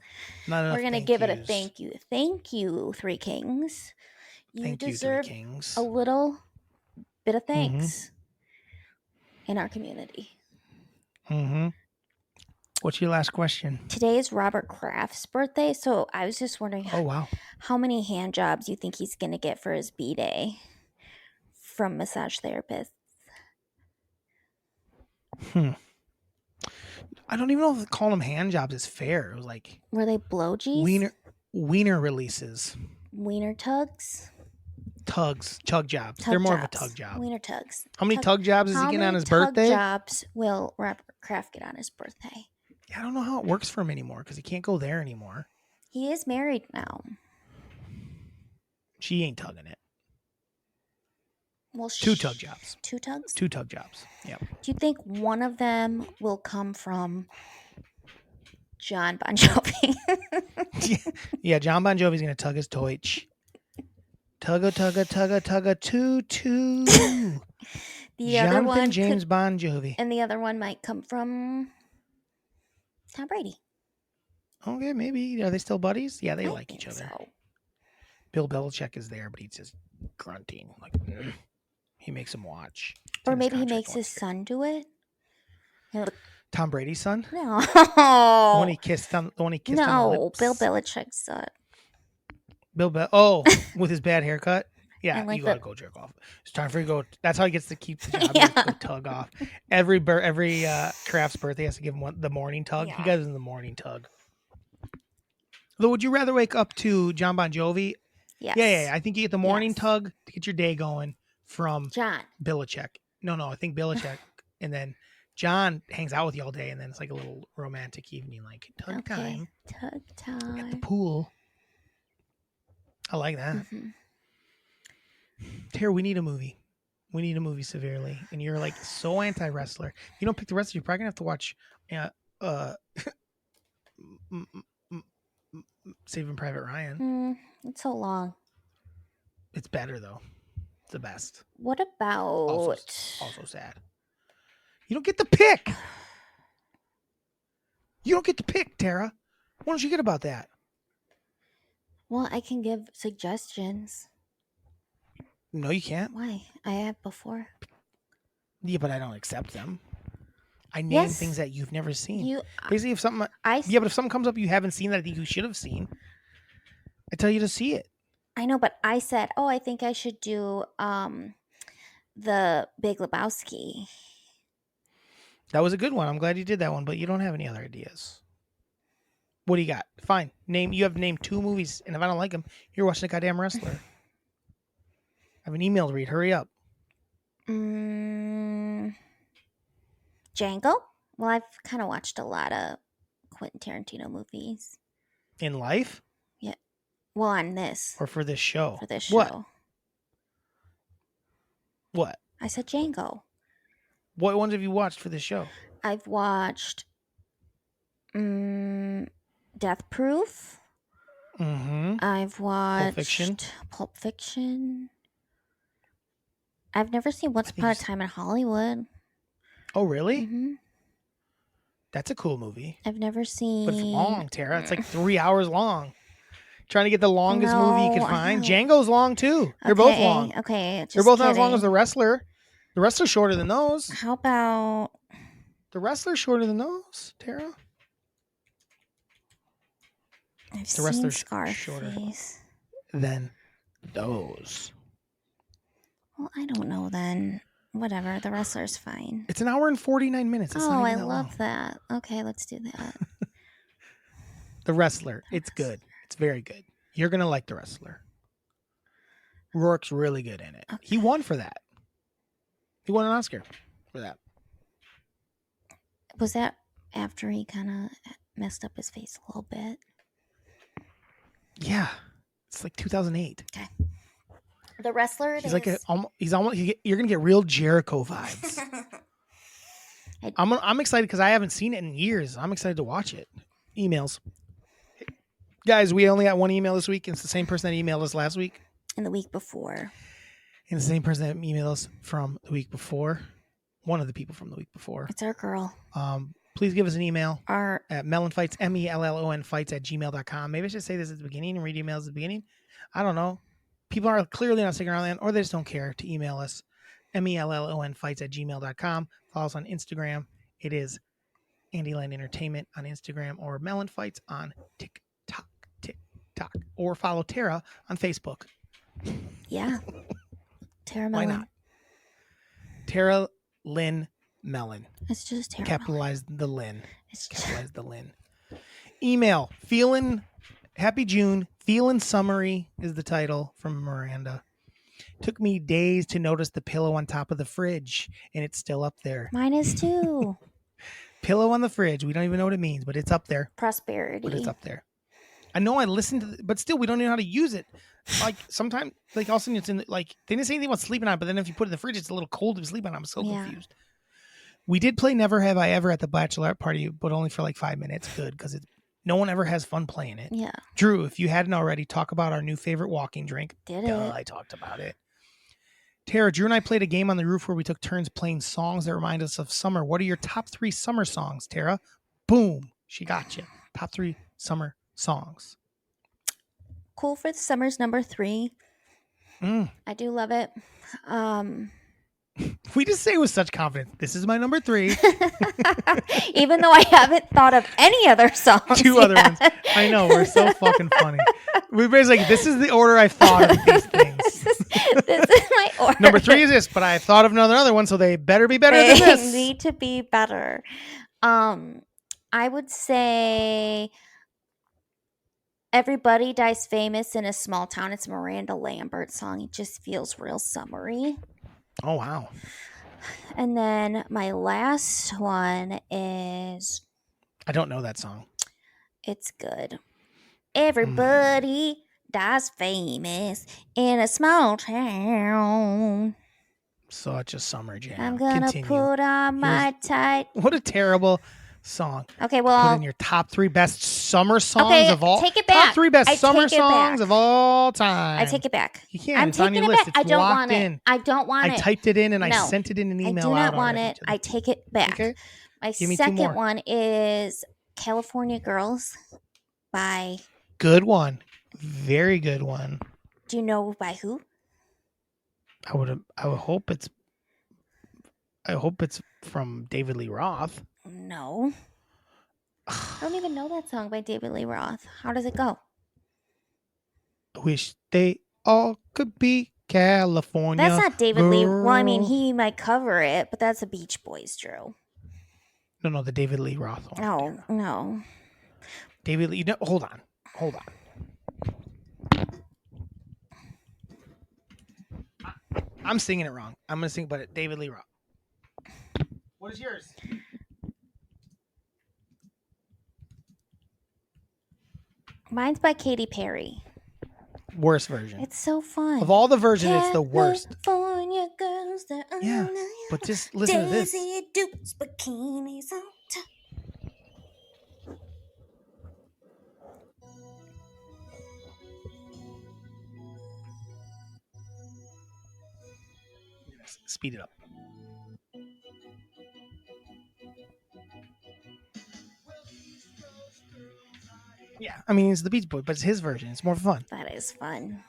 Not enough.
We're gonna give it a thank you. Thank you, Three Kings. You deserve a little bit of thanks in our community.
Mm-hmm. What's your last question?
Today is Robert Kraft's birthday, so I was just wondering how many hand jobs you think he's gonna get for his B-Day from massage therapists.
I don't even know if calling them hand jobs is fair. It was like,
were they blowgies?
Wiener releases.
Wiener tugs?
Chug jobs. They're more of a tug job.
Wiener tugs.
How many tug jobs is he getting on his birthday?
How many tug jobs will Robert Kraft get on his birthday?
I don't know how it works for him anymore because he can't go there anymore.
He is married now.
She ain't tugging it.
Well,
2 tug jobs.
2 tugs?
2 tug jobs. Yep.
Do you think one of them will come from John Bon Jovi?
Yeah, John Bon Jovi's gonna tug his toich. Tugga, tugga, tugga, tugga, toot.
The other one,
James Bon Jovi.
And the other one might come from Tom Brady.
Okay, maybe. Are they still buddies? Yeah, they
I
like
think
each other.
So.
Bill Belichick is there, but he's just grunting. Like, he makes him watch.
Or maybe he makes his son do it.
Tom Brady's son?
No.
The one he kissed on the lips?
No, Bill Belichick's son.
With his bad haircut? Yeah,
And, like,
you gotta
the-
go jerk off. It's time for you to go. That's how he gets to keep the job. He
Yeah.
has to go tug off. Every Kraft's birthday has to give him the morning tug. He
Yeah.
goes in the morning tug. Though, would you rather wake up to John Bon Jovi?
Yes.
Yeah. I think you get the morning
Yes.
tug to get your day going from
John.
Belichick. No, I think Belichick, and then John hangs out with you all day, and then it's like a little romantic evening, like tug time
Tug
at the
time.
pool. I like that.
Mhm.
Tara, we need a movie. We need a movie severely, and you're like so anti-wrestler. If you don't pick the wrestler, you're probably gonna have to watch Saving Private Ryan.
It's so long.
It's better though. It's the best.
What about
Also sad. You don't get to pick. You don't get to pick, Tara. Why don't you get about that?
Well, I can give suggestions.
No, you can't.
Why? I have before.
Yeah, but I don't accept them. I name
Yes.
things that you've never seen.
You
Basically, if something,
I
yeah, but if something comes up you haven't seen that I think you should have seen, I tell you to see it.
I know, but I said, "Oh, I think I should do the Big Lebowski."
That was a good one. I'm glad you did that one, but you don't have any other ideas. What do you got? Fine. You have named 2 movies, and if I don't like them, you're watching a goddamn wrestler. I have an email to read. Hurry up.
Django? Well, I've kind of watched a lot of Quentin Tarantino movies.
In life?
Yeah. Well, on this.
Or for this show?
For this show.
What?
I said Django.
What ones have you watched for this show?
I've watched Death Proof.
Mm-hmm.
I've watched
Fiction.
Pulp Fiction. I've never seen Once Upon a Time in Hollywood.
Oh, really?
Mm-hmm.
That's a cool movie.
I've never seen.
But it's long, Tara. It's like 3 hours long. Trying to get the longest movie you
No,
can
I
find.
know.
Django's long too. They're both long.
Okay, just
They're both not as
kidding.
long as The Wrestler. The Wrestler's shorter than those.
How about
The Wrestler's shorter than those, Tara.
I've
The
seen
Wrestler's
Scarface.
shorter than those.
Well, I don't know then. Whatever, The Wrestler's fine.
It's an hour and 49 minutes. It's
Oh,
not
I
even that
love
long.
that. Okay, let's do that.
The Wrestler. It's good. It's very good. You're going to like The Wrestler. Rourke's really good in it.
Okay.
He won for that. He won an Oscar for that.
Was that after he kind of messed up his face a little bit?
Yeah. It's like 2008.
Okay. The Wrestler.
He's like you're going to get real Jericho vibes. I'm excited because I haven't seen it in years. I'm excited to watch it. Emails. Guys, we only got one email this week. And it's the same person that emailed us last week.
And the week before.
And the same person that emailed us from the week before. One of the people from the week before.
It's our girl.
Please give us an email
Our
at MELLONfights, MELLONfights@gmail.com. Maybe I should say this at the beginning and read emails at the beginning. I don't know. People are clearly not sticking around, or they just don't care to email us. MELLONfights@gmail.com. Follow us on Instagram. It is Andyland Entertainment on Instagram, or MELLONfights on TikTok. Or follow Tara on Facebook.
yeah. Tara
Why
Mellon.
not? Tara Lynn Mellon.
It's just Tara Mellon.
Capitalize the Lynn.
It's just,
Capitalize the Lynn. Email. Happy June. Feeling Summary is the title from Miranda. Took me days to notice the pillow on top of the fridge, and it's still up there.
mine is too.
Pillow on the fridge. We don't even know what it means, but it's up there.
Prosperity.
But it's up there. I know I listened to but still, we don't know how to use it. Like, sometimes, like, all of a sudden it's in, they didn't say anything about sleeping on it, but then if you put it in the fridge, it's a little cold to sleep on. I'm so confused. We did play Never Have I Ever at the bachelorette party, but only for like 5 minutes. Good, because no one ever has fun playing it.
Yeah.
Drew, if you hadn't already, talk about our new favorite walking drink.
Did it?
I talked about it. Tara, Drew and I played a game on the roof where we took turns playing songs that remind us of summer. What are your top 3 summer songs, Tara? Boom. She got you. Top 3 summer songs.
Cool for the Summer's number 3.
Mm.
I do love it.
We just say with such confidence, this is my number 3.
Even though I haven't thought of any other songs.
2 other
yet.
ones. I know, we're so fucking funny. We're basically like, this is the order I thought of these things.
this is my order.
Number 3 is this, but I thought of another one, so they better be better than
They
this.
need to be better. I would say Everybody Dies Famous in a Small Town. It's Miranda Lambert's song. It just feels real summery.
Oh, wow.
And then my last one is,
I don't know that song.
it's good. Everybody dies famous in a small town.
Such a summer jam.
I'm gonna
Continue.
put on my tight.
What a terrible song.
Okay,
Put
well,
in your top 3 best summer songs
okay,
of all.
take it
Top
back.
3 best
I
summer
take it
songs
back.
of all time.
I take it back.
You can't.
I'm
It's on
taking
your
it
list.
back.
It's
I don't
locked
want it.
in.
I don't want
I
it.
typed it in and I
No.
sent it in an
I
email.
do not
out
want
already
it.
to the-
I take it back.
Okay.
My
Give me 2 more.
second one is California Girls by.
Good one. Very good one.
Do you know by who?
I would hope it's from David Lee Roth.
No. I don't even know that song by David Lee Roth. How does it go?
Wish they all could be California.
That's not David Lee. Well, I mean,
girls.
he might cover it, but that's a Beach Boys, Drew.
No, the David Lee Roth one.
No, no.
David Lee. No, hold on. I'm singing it wrong. I'm gonna sing, but David Lee Roth. What is yours?
Mine's by Katy Perry.
Worst version.
It's so fun.
Of all the versions, it's the worst.
California girls, they're
Yeah, but just listen to this.
Daisy Dukes, bikinis on top.
Speed it up. Yeah, I mean, it's the Beach Boy, but it's his version. It's more fun.
That is fun.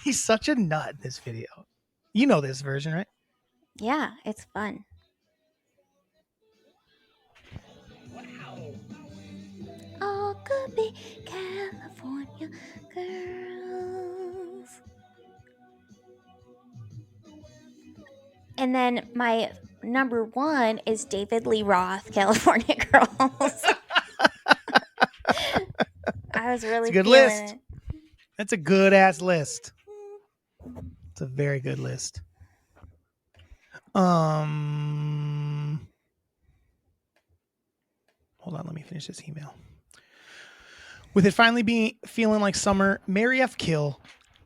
He's such a nut in this video. You know this version, right?
Yeah, it's fun. All could be California girls. And then my number 1 is David Lee Roth, California Girls. I was really
It's a good
feeling
list.
it.
That's a good ass list. It's a very good list. Hold on, let me finish this email. With it finally feeling like summer, Mary F. Kill,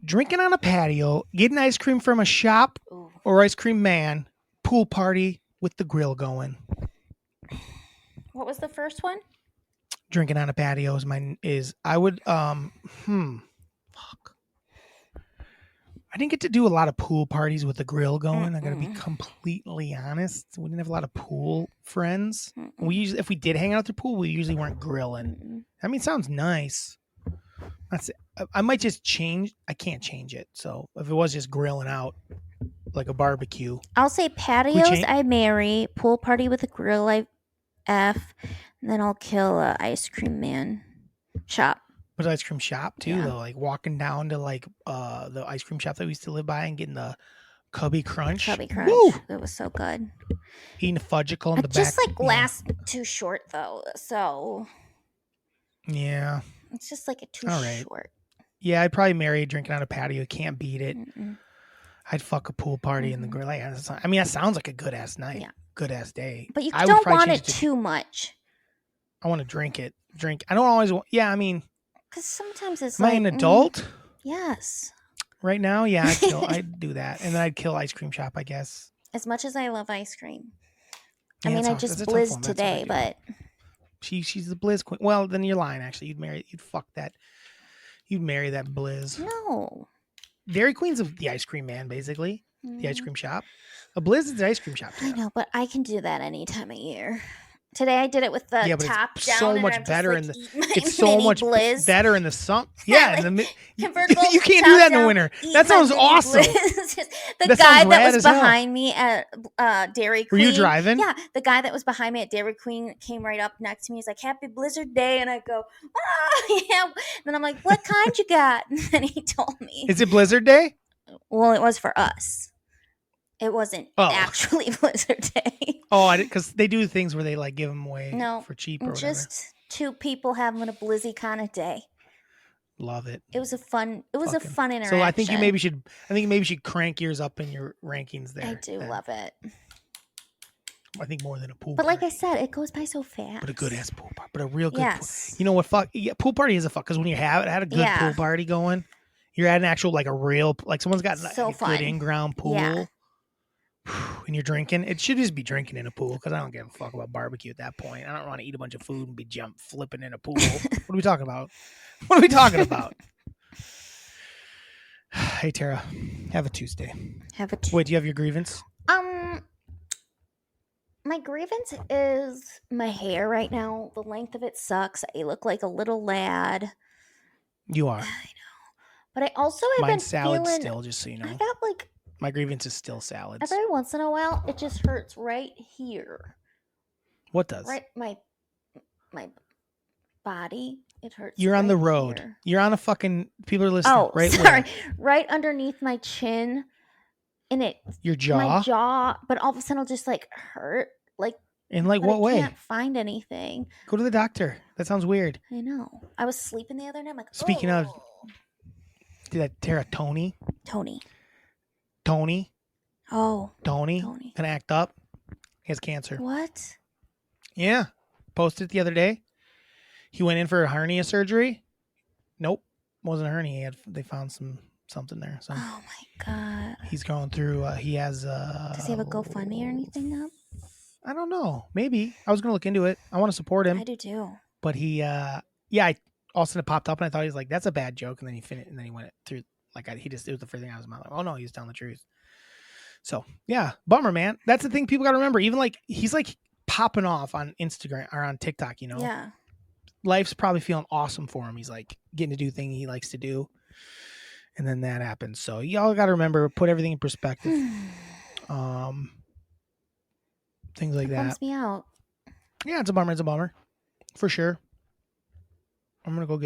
drinking on a patio, getting ice cream from a shop
Ooh.
or ice cream man, pool party with the grill going.
What was the first one?
Drinking on a patio fuck. I didn't get to do a lot of pool parties with the grill going. I gotta be completely honest. We didn't have a lot of pool friends. We usually, if we did hang out at the pool, we usually weren't grilling. I mean, it sounds nice. That's it. I might just change. I can't change it. So if it was just grilling out like a barbecue,
I'll say patios I marry, pool party with a grill I F, and then I'll kill a ice cream man shop.
but ice cream shop too,
Yeah.
though. Like walking down to like the ice cream shop that we used to live by and getting the Cubby Crunch.
Chubby Crunch.
Woo!
It was so good.
Eating a fudgicle in the
It
back.
just like
yeah.
lasts too short though, so
Yeah.
it's just like a too
All right.
short.
Yeah, I'd probably marry drinking on a patio. Can't beat it.
Mm-mm.
I'd fuck a pool party in the grill. Yeah, I mean, that sounds like a good ass night.
Yeah.
Good ass day.
But you
I would
don't
probably
want
change
it
to-
too much.
I want to drink it. I don't always want. Yeah, I mean,
Because sometimes it's
am I
like
an adult
yes.
right now? Yeah, I'd do that, and then I'd kill ice cream shop. I guess.
As much as I love ice cream. I
Yeah,
mean,
it's
I
a-
just
that's a tough one.
blizzed
That's what
today,
I do.
but
She's the Blizz queen. Well, then you're lying. Actually, you'd fuck that. You'd marry that Blizz.
no.
Dairy Queen's the ice cream man, basically. The ice
Mm,
cream shop. A Blizz is the ice cream shop.
I know, but I can do that any time of year. Today I did it with the
Yeah, but
top
it's
down,
so
and
much
I'm
better
just,
in
like,
the.
eating my
It's so
mini
much
blizz.
better in the summer. Yeah,
Like,
in the
convertible.
you can't
top
do that in the
down,
winter.
eat
That
my
sounds
mini
awesome.
blizz. The
That
guy
sounds
that
rad
was
as hell.
behind me at Dairy
Were
Queen.
you driving?
Yeah, the guy that was behind me at Dairy Queen came right up next to me. He's like, "Happy Blizzard Day," and I go, "Ah, yeah." And then I'm like, "What kind you got?" And then he told me.
Is it Blizzard Day?
Well, it was for us. It wasn't
Oh.
actually Blizzard Day.
Oh, because they do things where they like give them away
No,
for cheap or whatever.
just two people having a blizzy kind of day.
Love it.
It was a fun. It was a
Fucking-
fun interaction.
So I think you maybe should. I think you maybe should crank yours up in your rankings there.
I do
then.
love it,
I think more than a pool.
but like I
party.
said, it goes by so fast.
But a good ass pool party. But a real good.
Yes.
You know what? Fuck. Yeah, pool party is a fuck because when you had a good
Yeah.
pool party going, you're at an actual like a real like someone's got like,
So
a
fun.
good in-ground pool.
Yeah.
And you're drinking. It should just be drinking in a pool because I don't give a fuck about barbecue at that point. I don't want to eat a bunch of food and be flipping in a pool. What are we talking about? What are we talking about? Hey Tara, have a Tuesday.
Have a
Wait, do you have your grievance?
My grievance is my hair right now. The length of it sucks. I look like a little lad.
You are.
But I also have been
Mine's salad
feeling.
still, just so you know.
I got like
My grievance is still salads.
every once in a while, it just hurts right here.
What does?
Right, my body. It hurts.
You're on the
right
road.
here.
You're on a fucking. People are listening.
Oh,
right
sorry.
where?
Right underneath my chin, and it
Your jaw.
my jaw. But all of a sudden, it'll just like hurt. Like
In like
but
what
I
way?
can't find anything.
Go to the doctor. That sounds weird.
I know. I was sleeping the other night. I'm like,
Speaking of-
"Oh."
Did that Tara Tony?
Tony.
Tony
Oh,
Tony
Tony.
gonna act up. He has cancer.
What?
Yeah. Posted it the other day. He went in for a hernia surgery. Nope. Wasn't a hernia. They found something there. So
Oh my god.
he's going through he has
Does he have a GoFundMe or anything up?
I don't know. Maybe. I was gonna look into it. I want to support him.
I do too.
But he all of a sudden it popped up and I thought he was like, that's a bad joke, and then he finished and then he went through like it was the first thing out of his mouth. Like, oh no, he was telling the truth. So yeah, bummer, man. That's the thing people gotta remember. Even like he's like popping off on Instagram or on TikTok, you know.
Yeah.
Life's probably feeling awesome for him. He's like getting to do things he likes to do. And then that happens. So y'all gotta remember, put everything in perspective. Things like
It
that.
bums me out.
Yeah, it's a bummer. For sure. I'm gonna go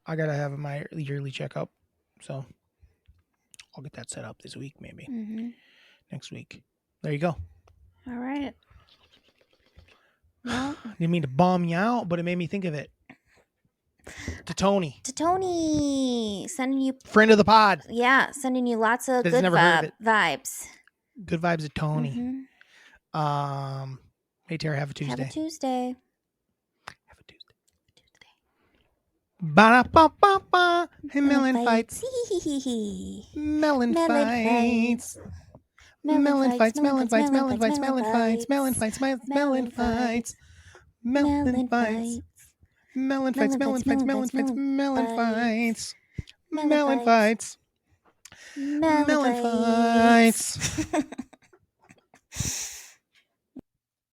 I gotta have my yearly checkup. So I'll get that set up this week, maybe.
Mm-hmm.
Next week. There you go.
All right. Well,
Didn't mean to bum you out, but it made me think of it. To Tony.
to Tony, sending you,
Friend of the pod.
sending you lots of
Has
good
never heard of it.
vibes.
Good vibes of Tony.
Mhm.
Hey Tara, have a Tuesday.
Have a Tuesday.
Have a Tuesday. Ba-da-ba-ba-ba. Hey, Melon Fights. Melon Fights. Melon Fights. Melon Fights. Melon Fights. Melon Fights. Melon Fights. Melon Fights. Melon Fights. Melon Fights. Melon Fights. Melon Fights. Melon Fights. Melon Fights. Melon Fights.